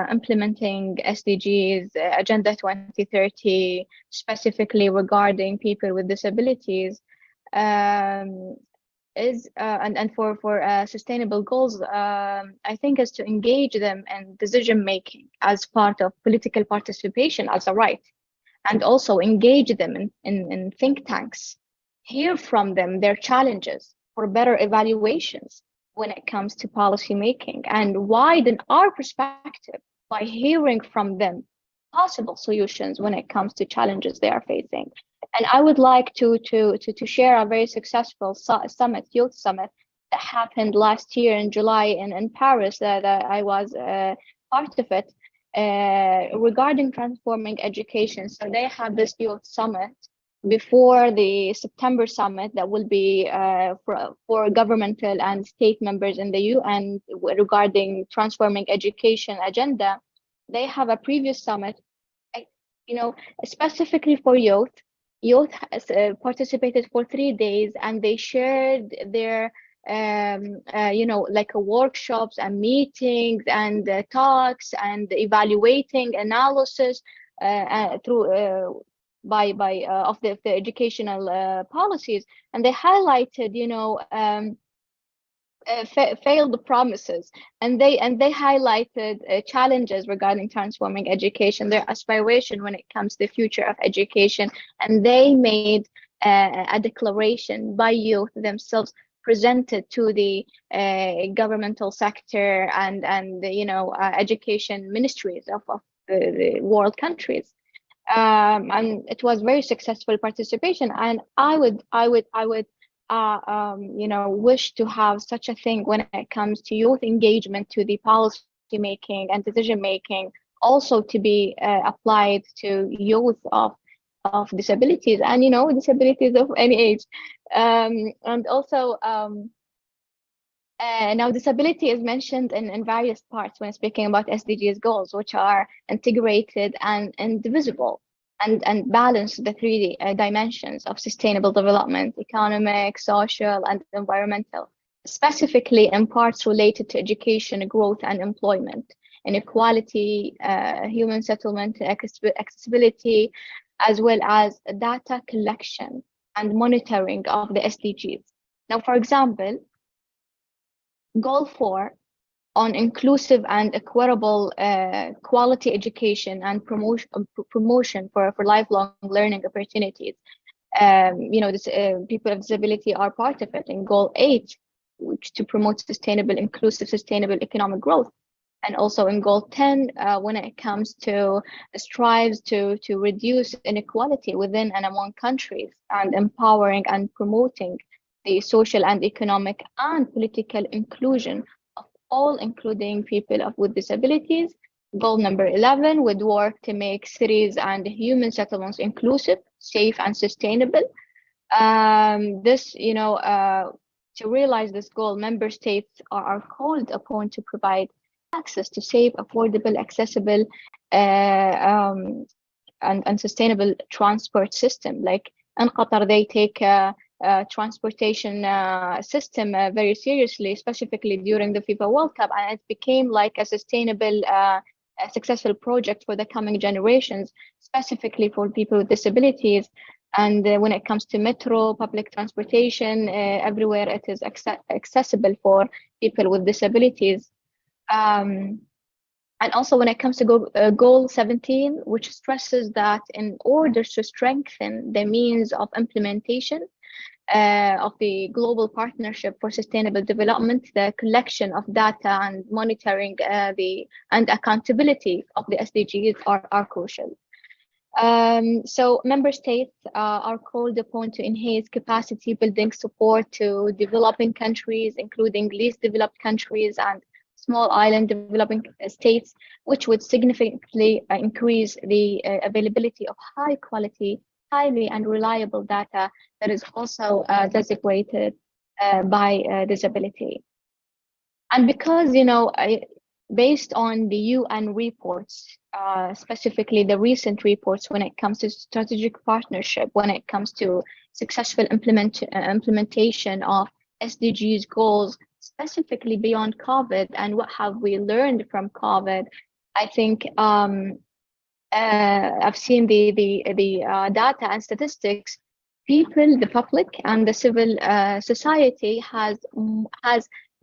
[SPEAKER 6] implementing SDGs, Agenda 2030, specifically regarding people with disabilities, is and for sustainable goals, I think is to engage them in decision making as part of political participation as a right, and also engage them in think tanks, hear from them their challenges for better evaluations when it comes to policy making, and widen our perspective by hearing from them possible solutions when it comes to challenges they are facing. And I would like to share a very successful summit, youth summit, that happened last year in July in Paris, that I was part of it, regarding transforming education. So they have this youth summit before the September summit that will be for governmental and state members in the UN regarding transforming education agenda. They have a previous summit, specifically for youth. Youth participated for 3 days, and they shared their workshops and meetings and talks and evaluating analysis through of the educational policies, and they highlighted failed promises, and they highlighted challenges regarding transforming education, their aspiration when it comes to the future of education, and they made a declaration by youth themselves, presented to the governmental sector and education ministries of the world countries. And it was very successful participation, and I would wish to have such a thing when it comes to youth engagement to the policy making and decision making, also to be applied to youth of disabilities, and disabilities of any age, and also now disability is mentioned in various parts when speaking about SDGs goals, which are integrated and indivisible, and balance the 3 dimensions of sustainable development: economic, social, and environmental, specifically in parts related to education, growth, and employment, inequality, human settlement, accessibility, as well as data collection and monitoring of the SDGs. Now, for example, Goal 4 on inclusive and equitable quality education and promotion for lifelong learning opportunities. People with disability are part of it. In Goal 8, which to promote inclusive, sustainable economic growth. And also in Goal 10, when it comes to strives to reduce inequality within and among countries, and empowering and promoting the social and economic and political inclusion of all, including people with disabilities. Goal number 11 would work to make cities and human settlements inclusive, safe, and sustainable. To realize this goal, member states are called upon to provide access to safe, affordable, accessible, and sustainable transport system. Like in Qatar, they take transportation system very seriously, specifically during the FIFA World Cup, and it became like a sustainable a successful project for the coming generations, specifically for people with disabilities. And when it comes to metro, public transportation, everywhere it is accessible for people with disabilities. And also when it comes to goal 17, which stresses that in order to strengthen the means of implementation of the global partnership for sustainable development, the collection of data and monitoring and accountability of the SDGs are crucial. So member states are called upon to enhance capacity building support to developing countries, including least developed countries and small island developing states, which would significantly increase the availability of high quality, highly and reliable data that is also designated by disability. And because, based on the UN reports, specifically the recent reports when it comes to strategic partnership, when it comes to successful implementation of SDGs goals, specifically beyond COVID, and what have we learned from COVID, I think I've seen the data and statistics. People, the public, and the civil society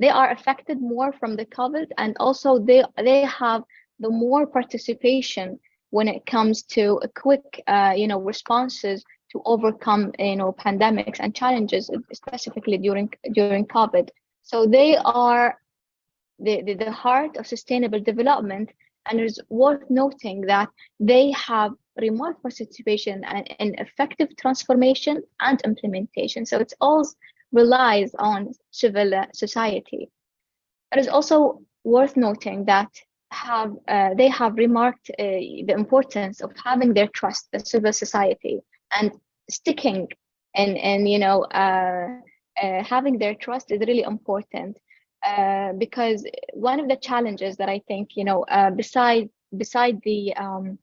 [SPEAKER 6] they are affected more from the COVID, and also they have the more participation when it comes to a quick, responses to overcome, pandemics and challenges, specifically during COVID. So they are the heart of sustainable development, and it is worth noting that they have remote participation in effective transformation and implementation. So it all relies on civil society. It is also worth noting that they have remarked the importance of having their trust, the civil society, and sticking and having their trust is really important, because one of the challenges that I think, beside the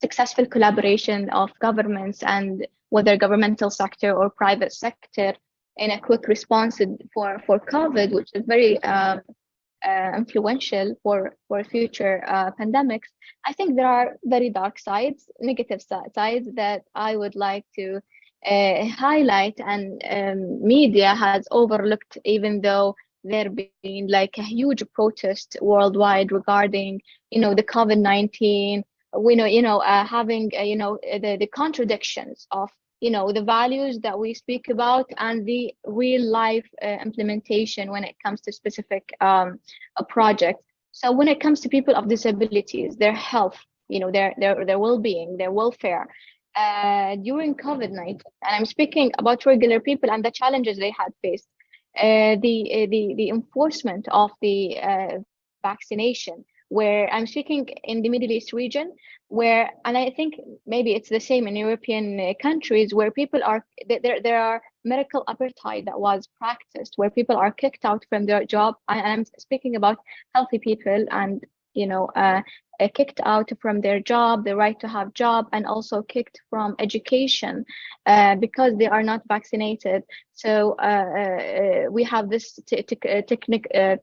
[SPEAKER 6] successful collaboration of governments, and whether governmental sector or private sector, in a quick response for COVID, which is very influential for future pandemics, I think there are very dark sides, negative sides that I would like to highlight, and media has overlooked, even though there been like a huge protest worldwide regarding, the COVID-19. We know, having the contradictions of the values that we speak about and the real life implementation when it comes to specific projects. So when it comes to people of disabilities, their health, their well-being, their welfare during COVID-19, and I'm speaking about regular people and the challenges they had faced, the enforcement of the vaccination, where I'm speaking in the Middle East region, where, and I think maybe it's the same in European countries, where people are, there are medical apartheid that was practiced, where people are kicked out from their job. And I'm speaking about healthy people, and kicked out from their job, the right to have job, and also kicked from education because they are not vaccinated. So we have this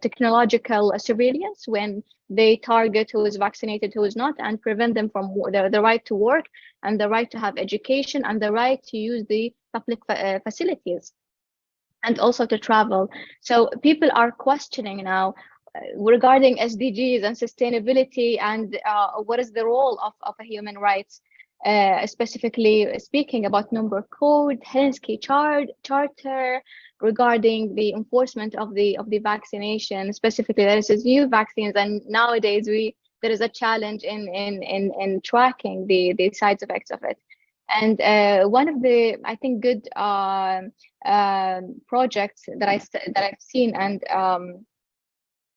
[SPEAKER 6] technological surveillance when they target who is vaccinated, who is not, and prevent them from the right to work, and the right to have education, and the right to use the public facilities, and also to travel. So people are questioning now regarding SDGs and sustainability, and what is the role of a human rights, specifically speaking about number code, Helsinki charter, regarding the enforcement of the vaccination, specifically there is new vaccines, and nowadays there is a challenge in tracking the side effects of it. And one of the, I think, good projects that I've seen, and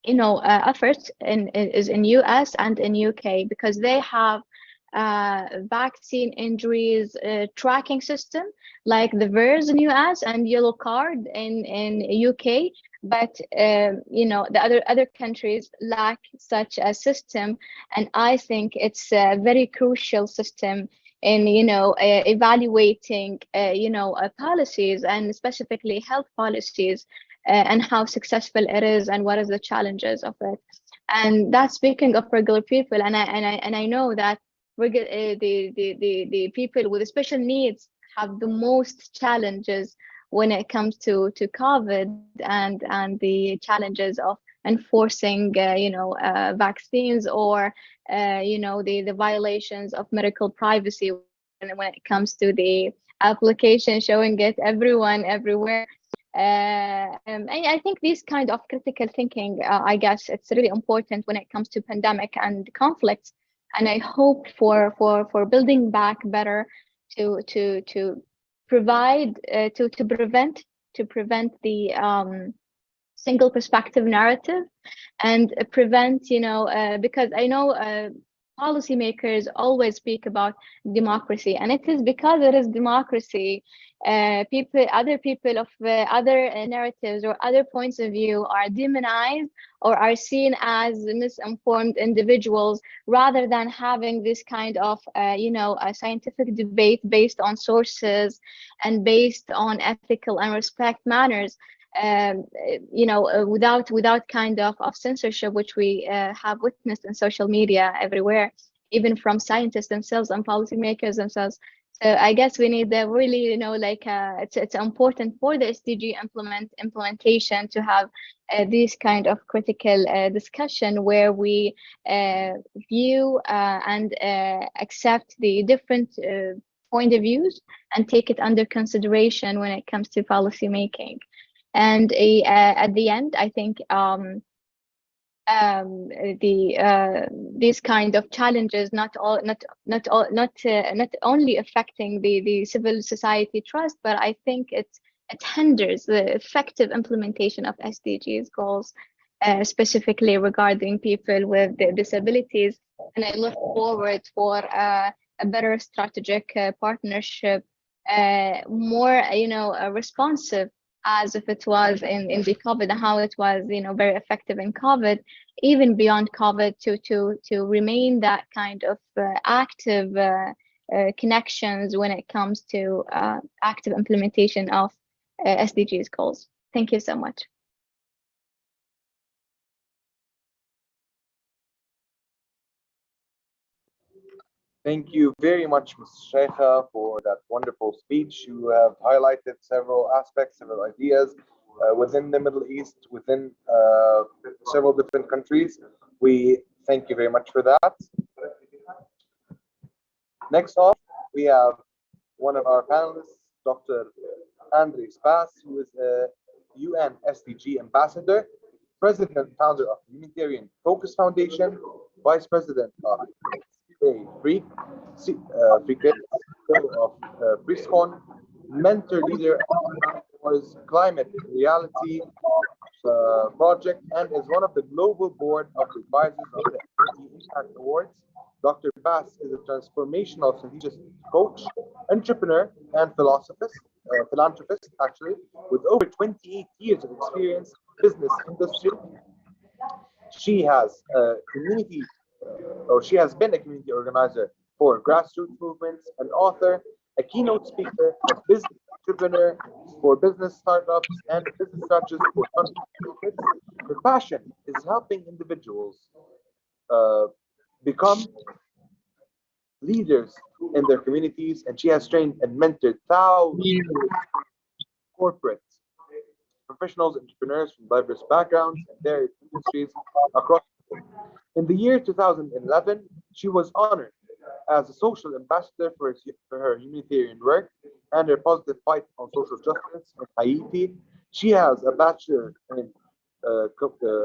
[SPEAKER 6] efforts is in US and in UK, because they have vaccine injuries tracking system like the VERS in US and Yellow Card in UK, but the other countries lack such a system, and I think it's a very crucial system in evaluating policies, and specifically health policies, and how successful it is, and what is the challenges of it. And that's speaking of regular people, and I know that the people with special needs have the most challenges when it comes to COVID and the challenges of enforcing vaccines, or the violations of medical privacy when it comes to the application showing it everyone everywhere. I think this kind of critical thinking, I guess it's really important when it comes to pandemic and conflicts, and I hope for building back better to provide to prevent the single perspective narrative, and prevent, because I know policymakers always speak about democracy, and it is because it is democracy, other people of other narratives or other points of view are demonized or are seen as misinformed individuals, rather than having this kind of a scientific debate based on sources and based on ethical and respect manners. Without kind of censorship, which we have witnessed in social media everywhere, even from scientists themselves and policymakers themselves. So I guess we need the really, it's important for the SDG implementation to have this kind of critical discussion where we view and accept the different point of views and take it under consideration when it comes to policy making. And at the end, I think these kind of challenges not only affecting the civil society trust, but I think it hinders the effective implementation of SDGs goals, specifically regarding people with disabilities. And I look forward for a better strategic partnership, more responsive, as if it was in the COVID, and how it was very effective in COVID, even beyond COVID, to remain that kind of active connections when it comes to active implementation of SDGs goals. Thank you so much.
[SPEAKER 1] Thank you very much, Ms. Sheikha, for that wonderful speech. You have highlighted several aspects, several ideas within the Middle East, within several different countries. We thank you very much for that. Next off, we have one of our panelists, Dr. Andres Bass, who is a UN SDG ambassador, president and founder of Humanitarian Focus Foundation, vice president of Freak of Briscon, mentor leader was Climate Reality Project, and is one of the global board of advisors of the Impact Awards. Dr. Bass is a transformational strategist coach, entrepreneur, and philanthropist, actually, with over 28 years of experience in business industry. She has been a community organizer for grassroots movements, an author, a keynote speaker, a business entrepreneur for business startups, and business strategists for nonprofits. Her passion is helping individuals become leaders in their communities, and she has trained and mentored thousands of corporate professionals, entrepreneurs from diverse backgrounds and various industries across the world. In the year 2011, she was honored as a social ambassador for her humanitarian work and her positive fight on social justice in Haiti. She has a bachelor in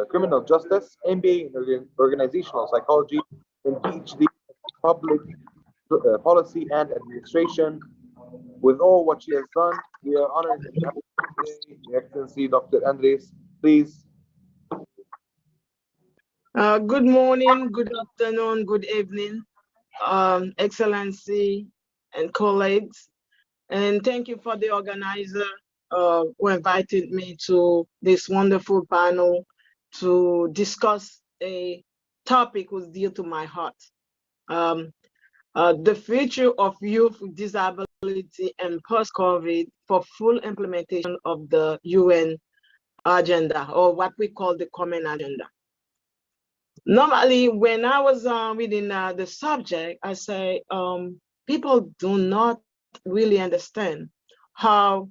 [SPEAKER 1] criminal justice, MBA in organizational psychology, and PhD in public policy and administration. With all what she has done, we are honored to have today, Your Excellency Dr. Andres. Please.
[SPEAKER 7] Good morning, good afternoon, good evening, Excellency and colleagues. And thank you for the organizer who invited me to this wonderful panel to discuss a topic was dear to my heart. The future of youth with disability and post-COVID for full implementation of the UN agenda, or what we call the common agenda. Normally, when I was reading the subject, I say people do not really understand how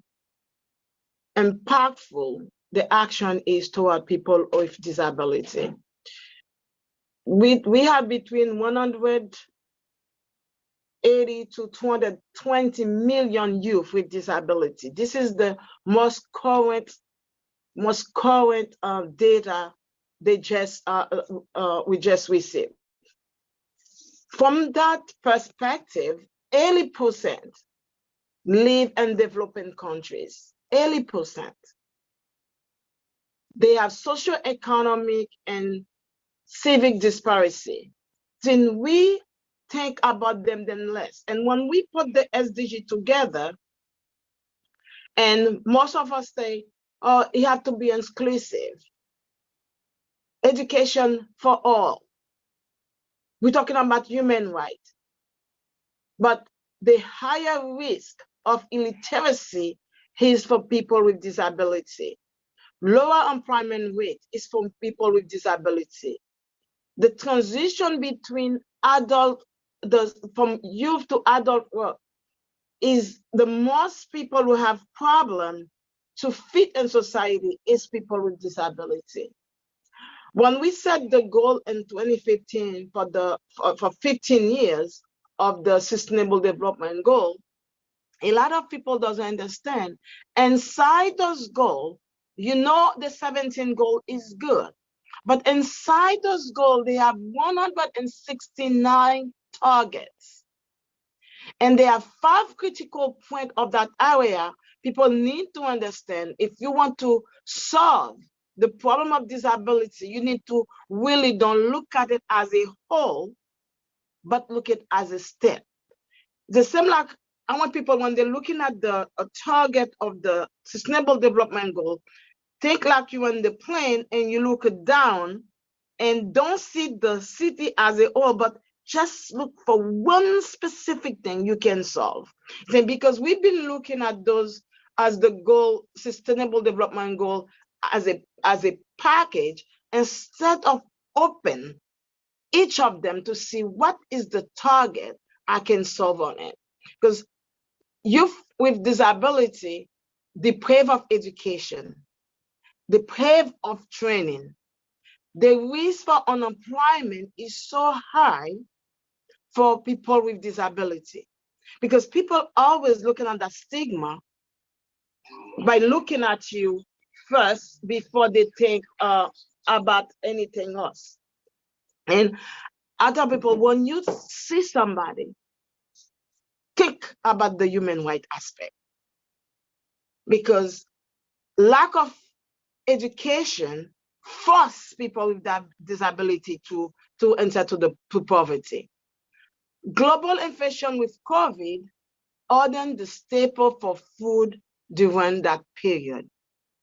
[SPEAKER 7] impactful the action is toward people with disability. We have between 180 to 220 million youth with disability. This is the most current data we just received. From that perspective, 80% live in developing countries. 80%. They have socioeconomic and civic disparity. Then we think about them then less. And when we put the SDG together, and most of us say, oh, it has to be inclusive. Education for all. We're talking about human rights. But the higher risk of illiteracy is for people with disability. Lower employment rate is for people with disability. The transition between from youth to adult work is the most people who have problems to fit in society is people with disability. When we set the goal in 2015 for 15 years of the Sustainable Development Goal, a lot of people doesn't understand. Inside those goals, you know the 17 goal is good, but inside those goals, they have 169 targets. And there are 5 critical points of that area people need to understand. If you want to solve the problem of disability, you need to really don't look at it as a whole, but look at it as a step. The same like I want people when they're looking at a target of the Sustainable Development Goal, think like you're in the plane and you look down and don't see the city as a whole, but just look for one specific thing you can solve. Then because we've been looking at those as the goal, Sustainable Development Goal as a package, instead of open each of them to see what is the target I can solve on it. Because youth with disability, deprived of education, deprived of training, the risk for unemployment is so high for people with disability. Because people always looking at that stigma by looking at you first before they think about anything else. And I tell people, when you see somebody, think about the human right aspect. Because lack of education force people with that disability to enter to poverty. Global inflation with COVID ordered the staple for food during that period.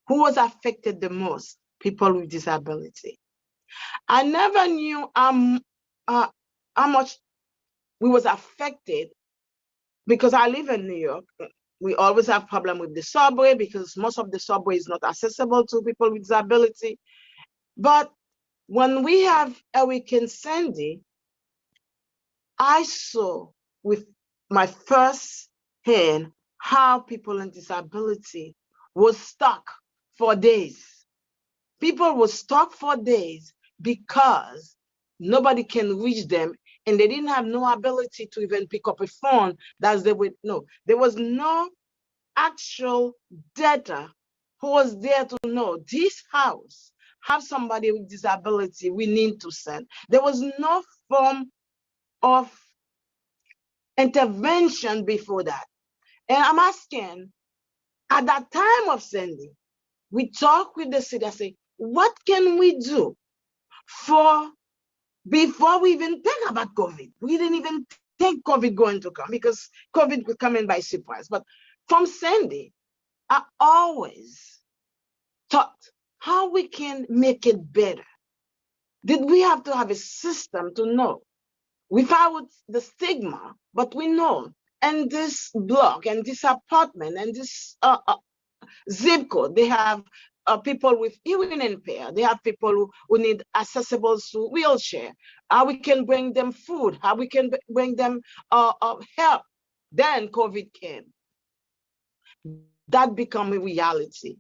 [SPEAKER 7] Who was affected the most? People with disability. I never knew how much we was affected because I live in New York. We always have problem with the subway because most of the subway is not accessible to people with disability. But when we have Hurricane Sandy, I saw with my first hand how people with disability was stuck for days. People were stuck for days because nobody can reach them and they didn't have no ability to even pick up a phone that they would know. There was no actual data who was there to know this house have somebody with disability we need to send. There was no form of intervention before that. And I'm asking, at that time of Sandy, we talk with the city, I say, what can we do before we even think about COVID? We didn't even think COVID going to come because COVID was coming by surprise. But from Sandy, I always thought how we can make it better. Did we have to have a system to know? Without the stigma, but we know, and this block and this apartment and this zip code, they have people with hearing impaired. They have people who need accessible to wheelchair. How we can bring them food, how we can bring them help. Then COVID came. That became a reality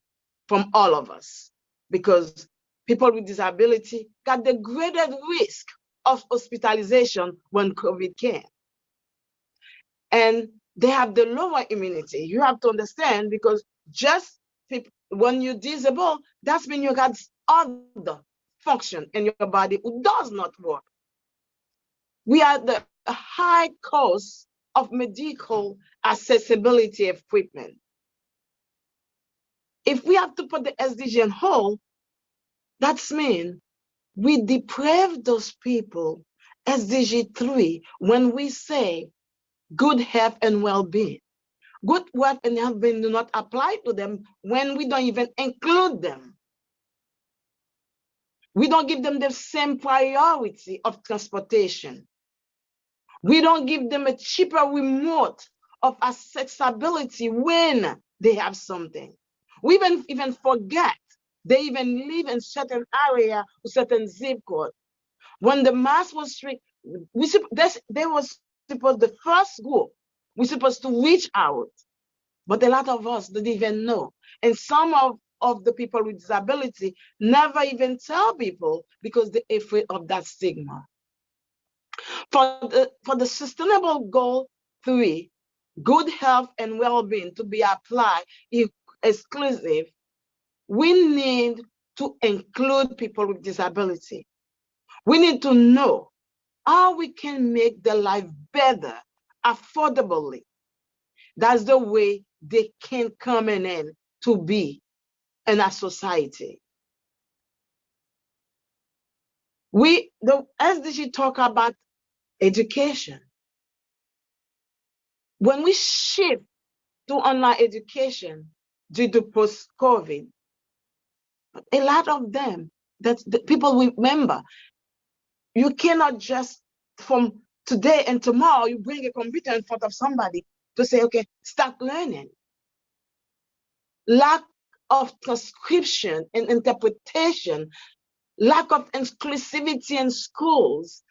[SPEAKER 7] from all of us, because people with disability got the greatest risk of hospitalization when COVID came. And they have the lower immunity. You have to understand, because just when you're disabled, that's when you got other function in your body who does not work. We are the high cost of medical accessibility equipment. If we have to put the SDG on hold, that's mean we deprive those people SDG 3 when we say good health and well-being. Good health and well-being do not apply to them when we don't even include them. We don't give them the same priority of transportation. We don't give them a cheaper remote of accessibility when they have something. We even forget they even live in certain area with certain zip code. When the mask was strict, they was supposed, the first group, we're supposed to reach out, but a lot of us didn't even know. And some of the people with disability never even tell people because they're afraid of that stigma. For the sustainable goal 3, good health and well-being to be applied exclusive, we need to include people with disability. We need to know how we can make their life better, affordably. That's the way they can come in to be in our society. The SDG talk about education. When we shift to online education due to post-COVID, a lot of them, that the people remember, you cannot just from today and tomorrow, you bring a computer in front of somebody to say, okay, start learning. Lack of transcription and interpretation, lack of inclusivity in schools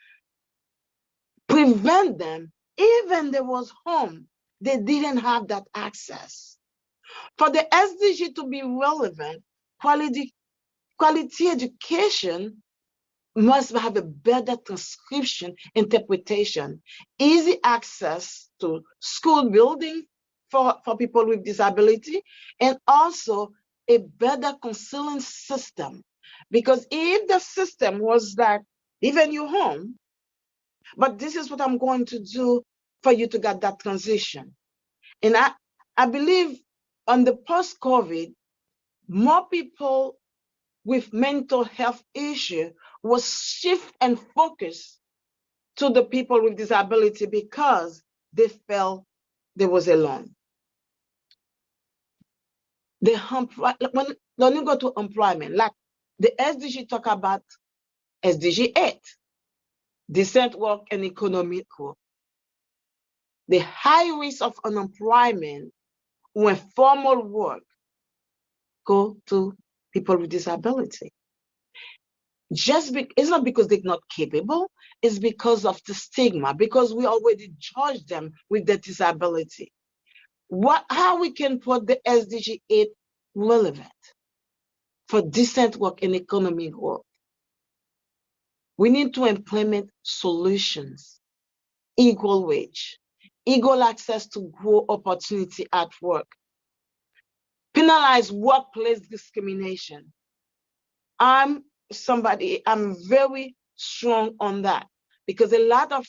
[SPEAKER 7] prevent them, even they was home, they didn't have that access. For the SDG to be relevant, quality education must have a better transcription, interpretation, easy access to school building for people with disability, and also a better counseling system. Because if the system was that, even your home, but this is what I'm going to do for you to get that transition. And I believe on the post-COVID, more people with mental health issue was shift and focus to the people with disability because they felt they was alone. When you go to employment, like the SDG talk about SDG 8, decent work and economic growth. The high risk of unemployment when formal work go to people with disability. It's not because they're not capable, it's because of the stigma, because we already judge them with the disability. How we can put the SDG 8 relevant for decent work and economic growth? We need to implement solutions, equal wage, equal access to grow opportunity at work, penalize workplace discrimination. I'm very strong on that because a lot of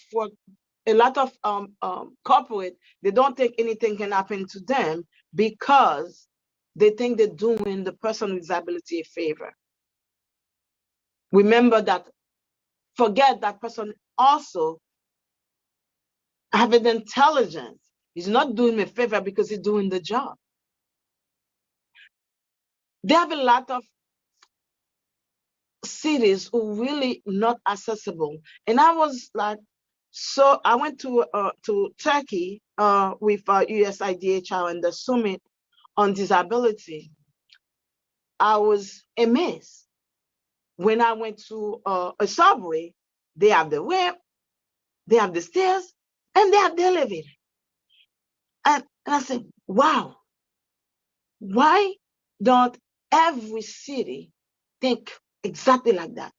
[SPEAKER 7] corporate, they don't think anything can happen to them because they think they're doing the person with disability a favor. Remember that, forget that person also have an intelligence. He's not doing me a favor because he's doing the job. They have a lot of cities who really not accessible. And I was like, so I went to Turkey with USIHDR and the summit on disability. I was amazed. When I went to a subway, they have the ramp, they have the stairs, and they have the elevator. And I said, wow, why don't every city think exactly like that?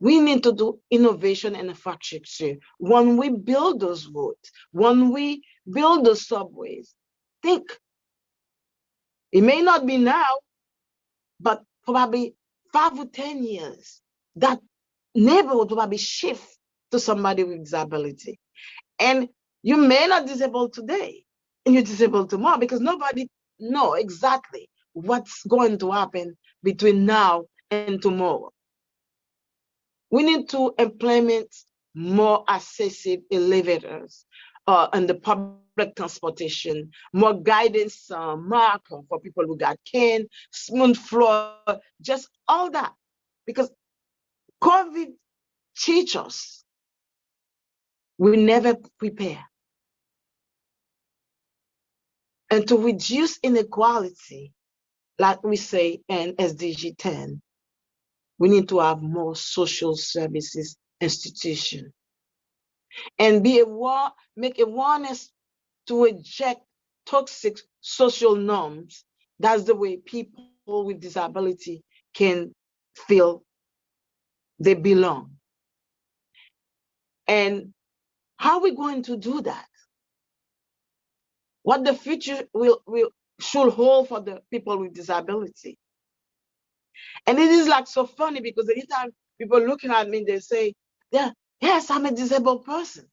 [SPEAKER 7] We need to do innovation and infrastructure. When we build those roads, when we build those subways, think. It may not be now, but probably 5 or 10 years, that neighborhood will probably shift to somebody with disability. And you may not disabled today, and you're disabled tomorrow, because nobody knows exactly what's going to happen between now and tomorrow. We need to implement more accessible elevators and the public transportation, more guidance marker for people who got cane, smooth floor, just all that. Because COVID teaches us we never prepare. And to reduce inequality, like we say in SDG 10, we need to have more social services institution and make awareness to reject toxic social norms. That's the way people with disability can feel they belong. And how are we going to do that? What the future should hold for the people with disability? And it is like so funny, because anytime people looking at me, they say, yeah, yes, I'm a disabled person.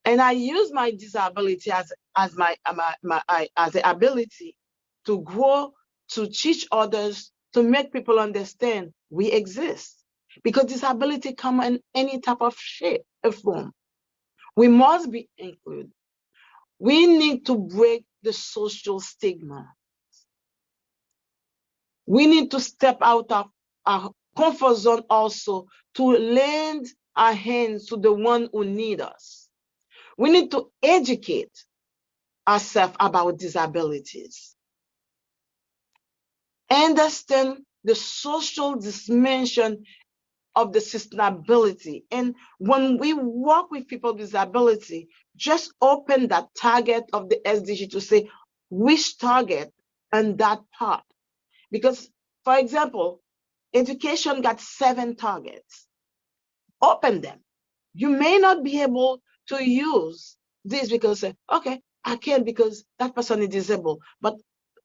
[SPEAKER 7] And I use my disability as my ability to grow, to teach others, to make people understand we exist. Because disability comes in any type of shape or form. We must be included. We need to break the social stigma. We need to step out of our comfort zone also to lend our hands to the one who need us. We need to educate ourselves about disabilities. Understand the social dimension of the sustainability. And when we work with people with disability, just open that target of the SDG to say which target and that part. Because, for example, education got 7 targets. Open them. You may not be able to use this because, okay, I can't because that person is disabled. But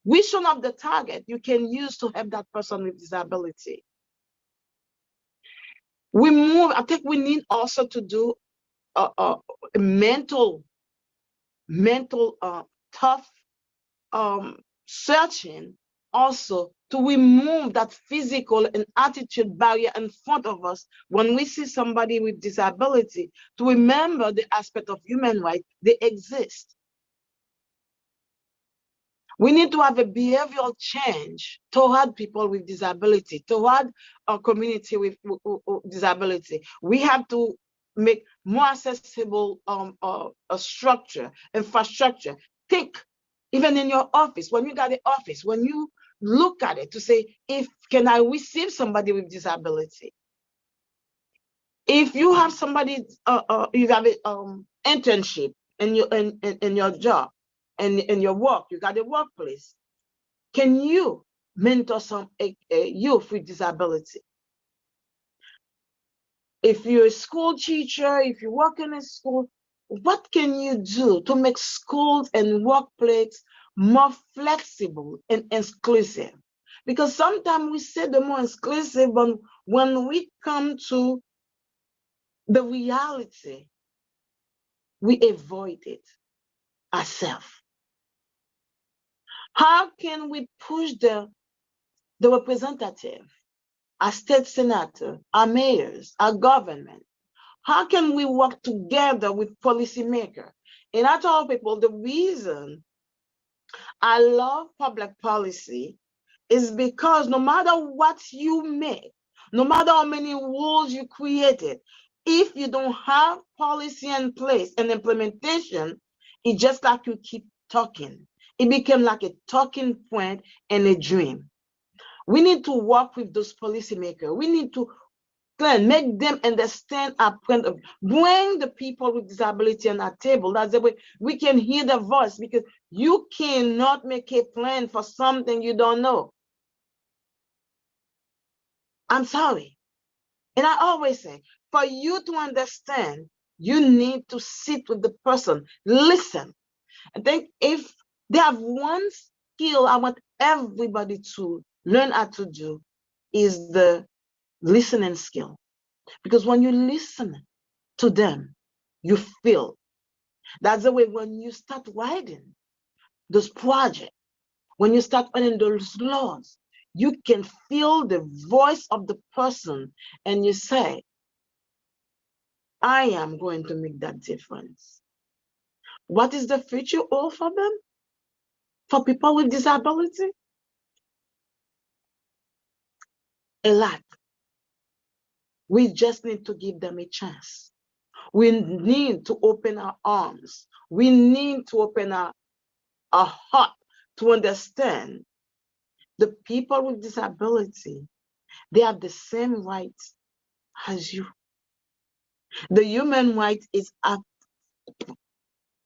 [SPEAKER 7] which one of the target you can use to help that person with disability? I think we need also to do a mental tough searching also to remove that physical and attitude barrier in front of us when we see somebody with disability, to remember the aspect of human rights, they exist. We need to have a behavioral change toward people with disability, toward our community with disability. We have to make more accessible a structure, infrastructure. Think, even in your office, when you got an office, when you look at it to say, can I receive somebody with disability? If you have somebody, you have an internship in your job, and in your work, you got a workplace, can you mentor a youth with disability? If you're a school teacher, if you work in a school, what can you do to make schools and workplace more flexible and inclusive? Because sometimes we say the more inclusive, but when we come to the reality, we avoid it ourselves. How can we push the representative, our state senator, our mayors, our government? How can we work together with policymakers? And I tell people the reason I love public policy is because no matter what you make, no matter how many rules you created, if you don't have policy in place and implementation, it's just like you keep talking. It became like a talking point and a dream. We need to work with those policymakers. We need to plan, make them understand our point of, bring the people with disability on our table. That's the way we can hear their voice, because you cannot make a plan for something you don't know. I'm sorry. And I always say, for you to understand, you need to sit with the person, listen. I think if they have one skill I want everybody to learn how to do, is the listening skill. Because when you listen to them, you feel. That's the way when you start writing those projects, when you start writing those laws, you can feel the voice of the person and you say, I am going to make that difference. What is the future all for them? For people with disability? A lot. We just need to give them a chance. We need to open our arms. We need to open our heart to understand the people with disability, they have the same rights as you. The human right is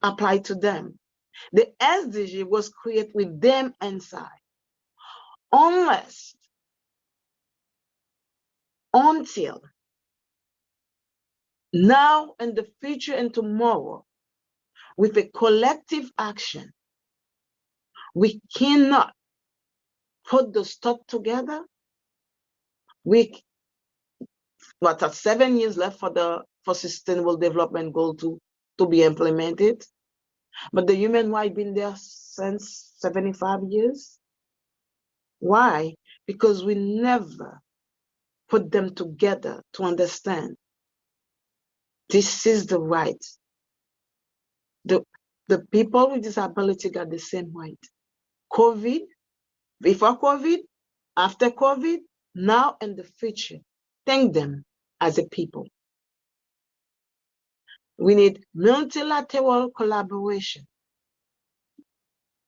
[SPEAKER 7] applied to them. The SDG was created with them inside. Unless, until now and the future and tomorrow, with a collective action, we cannot put the stuff together. We, what are 7 years left for Sustainable Development Goal to be implemented, but the human rights been there since 75 years. Why? Because we never put them together to understand this is the right. The people with disability got the same right. COVID, before COVID, after COVID, now and the future. Thank them as a people. We need multilateral collaboration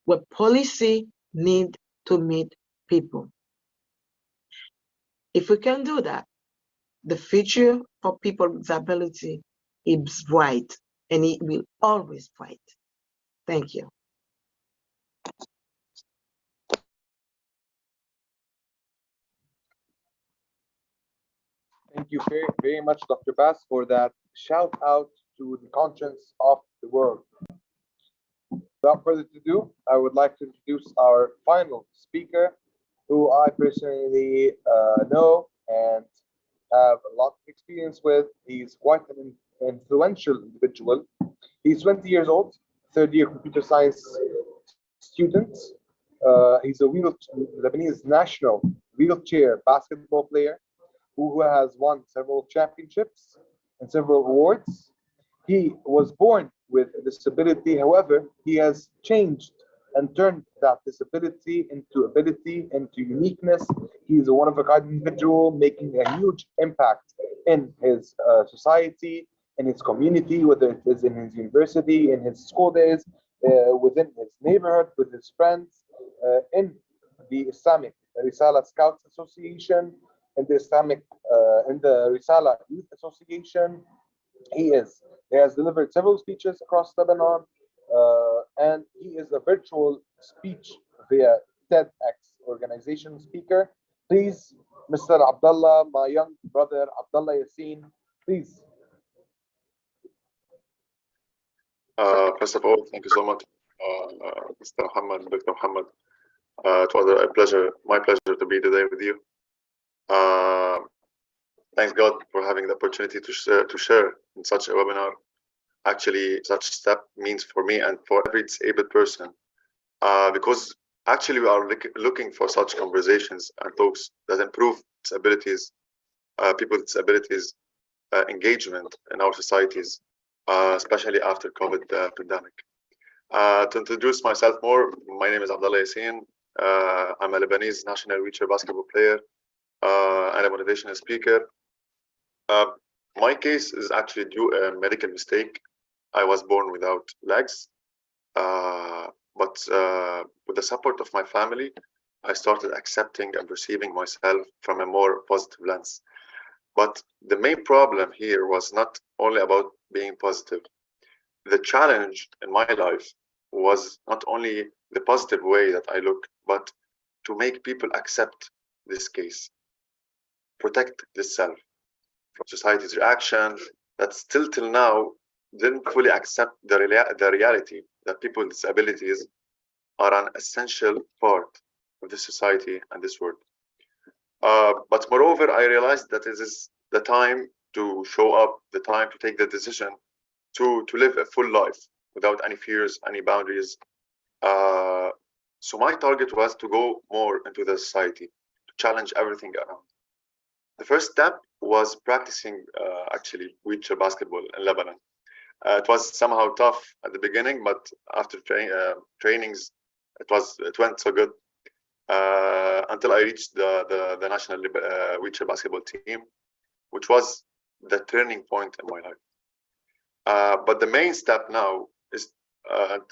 [SPEAKER 7] where policy need to meet people. If we can do that, the future for people with disability is bright, and it will always bright. Thank you.
[SPEAKER 1] Thank you very, very much, Dr. Bass, for that shout out to the conscience of the world. Without further ado, I would like to introduce our final speaker, who I personally know and have a lot of experience with. He's quite an influential individual. He's 20 years old, third-year computer science student. He's a Lebanese national wheelchair basketball player who has won several championships and several awards. He was born with a disability. However, he has changed and turned that disability into ability, into uniqueness. He's a one-of-a-kind individual making a huge impact in his society, in his community, whether it is in his university, in his school days, within his neighborhood, with his friends, in the Islamic Risala Scouts Association, in the Islamic, in the Risala Youth Association. He has delivered several speeches across Lebanon, and he is a virtual speech via TEDx organization speaker. Please, Mr. Abdullah, my young brother, Abdullah Yassin, please.
[SPEAKER 8] First of all, thank you so much, Mr. Muhammad, Dr. Muhammad. It was my pleasure to be today with you. Thanks God for having the opportunity to share in such a webinar. Actually, such step means for me and for every disabled person, because actually we are looking for such conversations and talks that improve disabilities, people with disabilities engagement in our societies, especially after COVID pandemic. To introduce myself more, my name is Abdullah Yassin. I'm a Lebanese national wheelchair basketball player and a motivational speaker. My case is actually due a medical mistake. I was born without legs. but with the support of my family, I started accepting and perceiving myself from a more positive lens. But the main problem here was not only about being positive. The challenge in my life was not only the positive way that I look, but to make people accept this case, protect this self from society's reaction that still till now didn't fully accept the reality that people with disabilities are an essential part of this society and this world. But moreover, I realized that it is the time to show up, the time to take the decision to live a full life without any fears, any boundaries. So my target was to go more into the society, to challenge everything around. The first step was practicing actually wheelchair basketball in Lebanon. It was somehow tough at the beginning, but after trainings, it went so good until I reached the national wheelchair basketball team, which was the turning point in my life. But the main step now is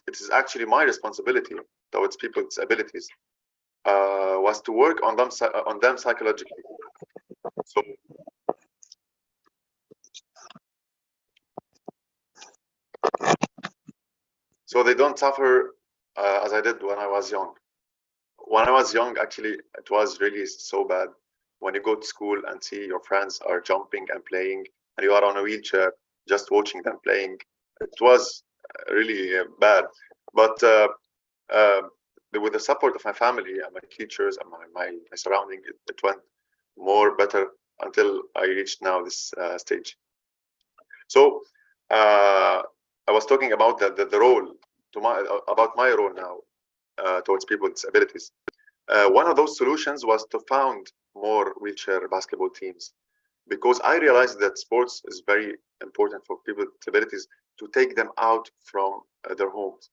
[SPEAKER 8] it is actually my responsibility towards people with disabilities was to work on them psychologically. So they don't suffer as I did when I was young. When I was young, actually, it was really so bad. When you go to school and see your friends are jumping and playing, and you are on a wheelchair just watching them playing, it was really bad. But with the support of my family and my teachers and my surrounding, it went more better until I reached now this stage. So I was talking about the role about my role now towards people with disabilities. One of those solutions was to found more wheelchair basketball teams, because I realized that sports is very important for people with disabilities to take them out from their homes.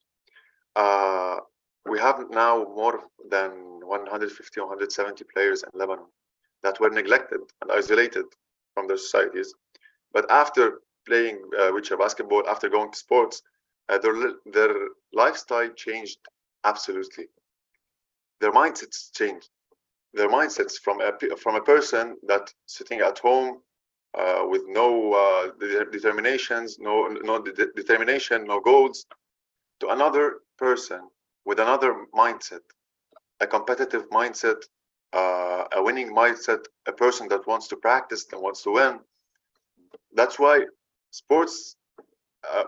[SPEAKER 8] We have now more than 150 or 170 players in Lebanon that were neglected and isolated from their societies. But after playing wheelchair basketball, after going to sports, their lifestyle changed absolutely. Their mindsets changed. Their mindsets from a person that sitting at home with no determinations, no determination, no goals, to another person with another mindset, a competitive mindset, a winning mindset, a person that wants to practice and wants to win. That's why sports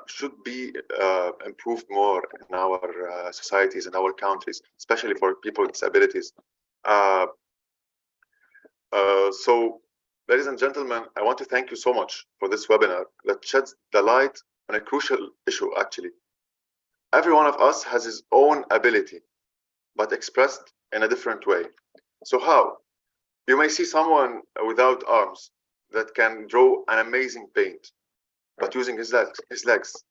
[SPEAKER 8] should be improved more in our societies and our countries, especially for people with disabilities. So, ladies and gentlemen, I want to thank you so much for this webinar that sheds the light on a crucial issue, actually. Every one of us has his own ability, but expressed in a different way. So how? You may see someone without arms that can draw an amazing paint, but using his legs.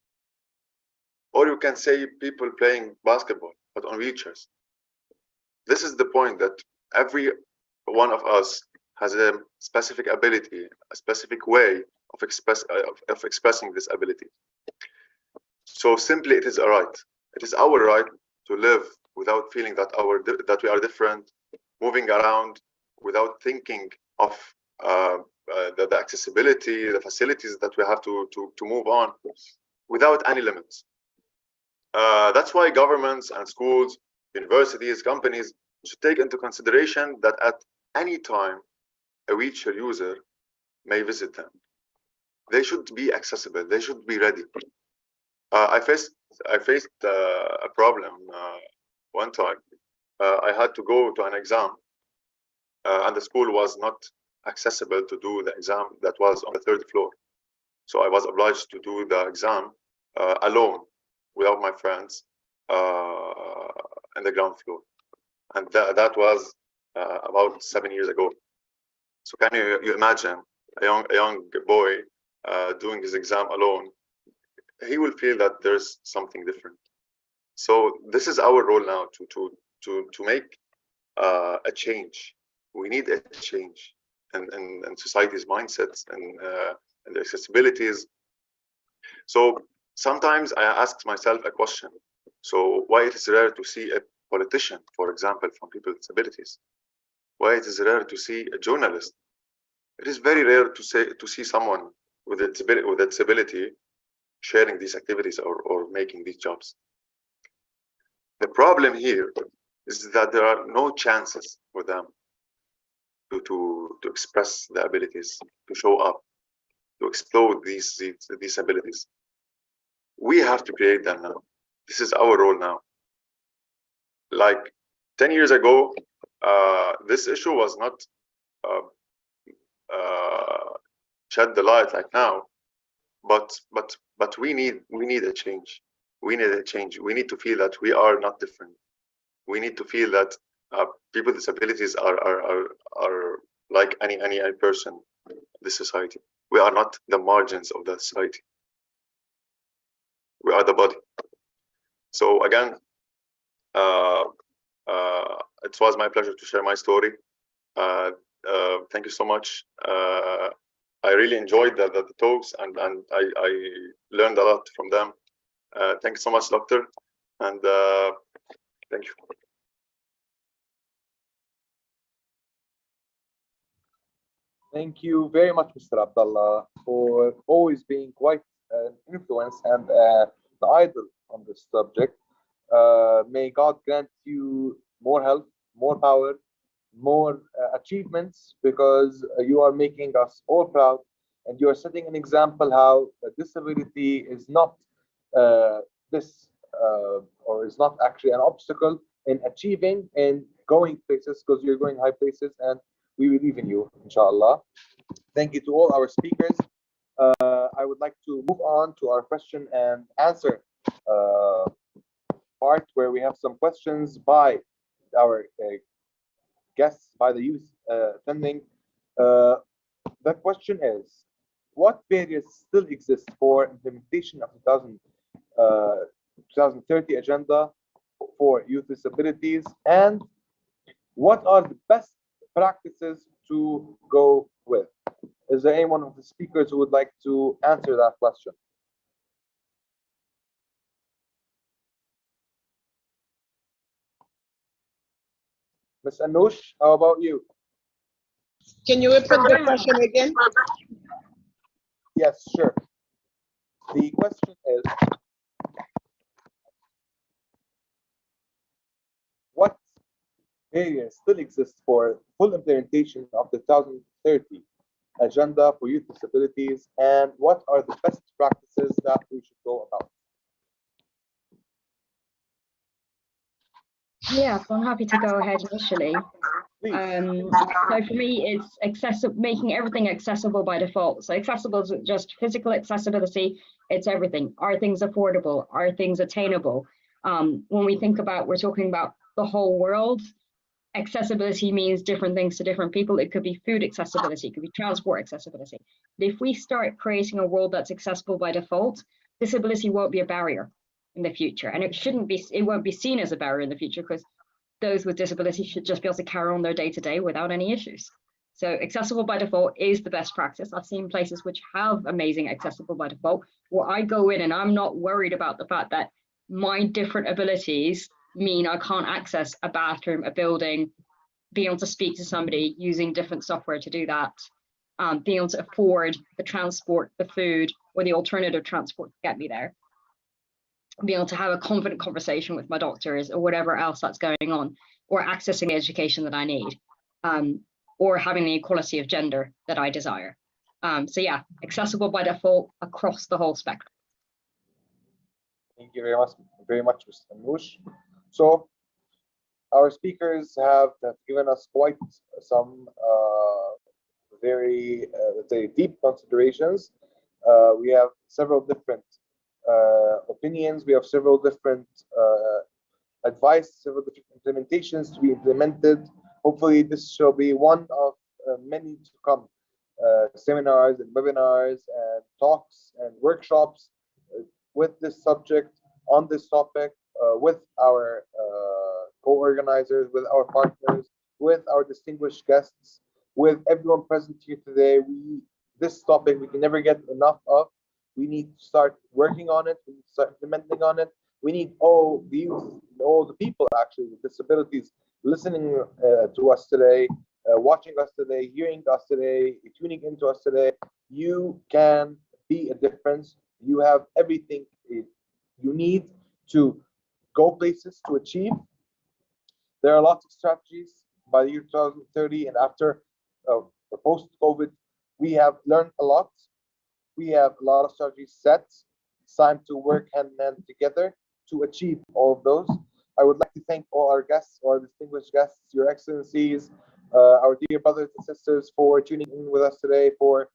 [SPEAKER 8] Or you can say people playing basketball, but on wheelchairs. This is the point, that every one of us has a specific ability, a specific way of expressing this ability. So simply, it is a right. It is our right to live without feeling that we are different, moving around without thinking of the accessibility, the facilities that we have to move on, without any limits. That's why governments and schools, universities, companies should take into consideration that at any time a wheelchair user may visit them. They should be accessible. They should be ready. I faced a problem one time. I had to go to an exam, and the school was not accessible to do the exam that was on the 3rd floor. So I was obliged to do the exam alone, without my friends, in the ground floor. And that was about 7 years ago. So can you imagine a young boy doing his exam alone? He will feel that there's something different. So this is our role now to make a change. We need a change in society's mindsets and the accessibilities. So sometimes I ask myself a question: So why it is rare to see a politician, for example, from people with disabilities? Why it is rare to see a journalist? It is very rare to see someone with a disability sharing these activities or making these jobs. The problem here is that there are no chances for them to express the abilities, to show up, to explode these abilities. We have to create them now. This is our role now. Like 10 years ago, this issue was not shed the light like now, but we need a change. We need a change. We need to feel that we are not different. We need to feel that people with disabilities are like any person in this society. We are not the margins of the society. We are the body. So again, it was my pleasure to share my story. Thank you so much. I really enjoyed the talks, and I learned a lot from them. Thank you so much, Doctor, and thank you.
[SPEAKER 1] Thank you very much, Mr. Abdullah, for always being quite an influence and an idol on this subject. May God grant you more health, more power, more achievements, because you are making us all proud, and you are setting an example how disability is not or is not actually an obstacle in achieving and going places, because you're going high places, and we believe in you, inshallah. Thank you to all our speakers. I would like to move on to our question and answer part, where we have some questions by our guests, by the youth attending. The question is, what barriers still exist for implementation of the 2030 agenda for youth disabilities, and what are the best practices to go with? Is there anyone of the speakers who would like to answer that question? Ms. Anoush, how about you?
[SPEAKER 7] Can you repeat the question again?
[SPEAKER 1] Yes, sure. The question is, what barriers still exist for full implementation of the 2030 agenda for youth disabilities, and what are the best practices that we should go about?
[SPEAKER 4] Yeah, so I'm happy to go ahead initially. So for me, it's making everything accessible by default. So accessible is just physical accessibility. It's everything. Are things affordable? Are things attainable? When we think about, we're talking about the whole world. Accessibility means different things to different people. It could be food accessibility, it could be transport accessibility. But if we start creating a world that's accessible by default, disability won't be a barrier in the future, and it won't be seen as a barrier in the future, because those with disability should just be able to carry on their day-to-day without any issues. So accessible by default is the best practice. I've seen places which have amazing accessible by default, where I go in and I'm not worried about the fact that my different abilities mean I can't access a bathroom, a building, being able to speak to somebody using different software to do that, being able to afford the transport, the food, or the alternative transport to get me there, being able to have a confident conversation with my doctors or whatever else that's going on, or accessing the education that I need, or having the equality of gender that I desire. So yeah, accessible by default across the whole spectrum.
[SPEAKER 1] Thank you very much, Mr. Anoush. So our speakers have given us quite some very, let's say, deep considerations. We have several different opinions. We have several different advice, several different implementations to be implemented. Hopefully, this shall be one of many to come. Seminars and webinars and talks and workshops with this subject, on this topic, with our co-organizers, with our partners, with our distinguished guests, with everyone present here today. This topic we can never get enough of. We need to start working on it. We need to start implementing on it. We need all the youth, all the people actually with disabilities listening to us today, watching us today, hearing us today, tuning into us today. You can be a difference. You have everything you need to go places to achieve. There are lots of strategies by the year 2030 and after post-COVID. We have learned a lot. We have a lot of strategies set. It's time to work hand in hand together to achieve all of those. I would like to thank all our guests, our distinguished guests, Your Excellencies, our dear brothers and sisters for tuning in with us today, for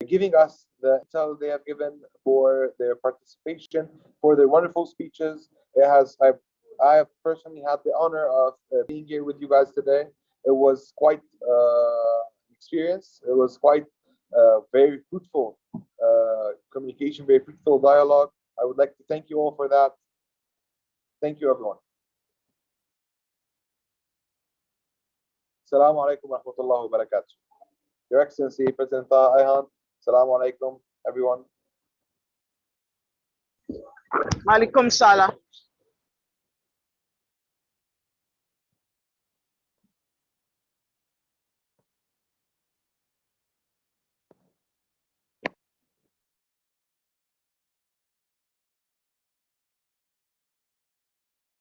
[SPEAKER 1] giving us the intel they have given, for their participation, for their wonderful speeches. I have personally had the honor of being here with you guys today. It was quite experience. It was quite very fruitful communication, very fruitful dialogue. I would like to thank you all for that. Thank you, everyone. Assalamu alaikum wa rahmatullahi wa barakatuh. Your Excellency, President Taha Ayhan, Assalamu alaikum, everyone.
[SPEAKER 7] Malikum salam.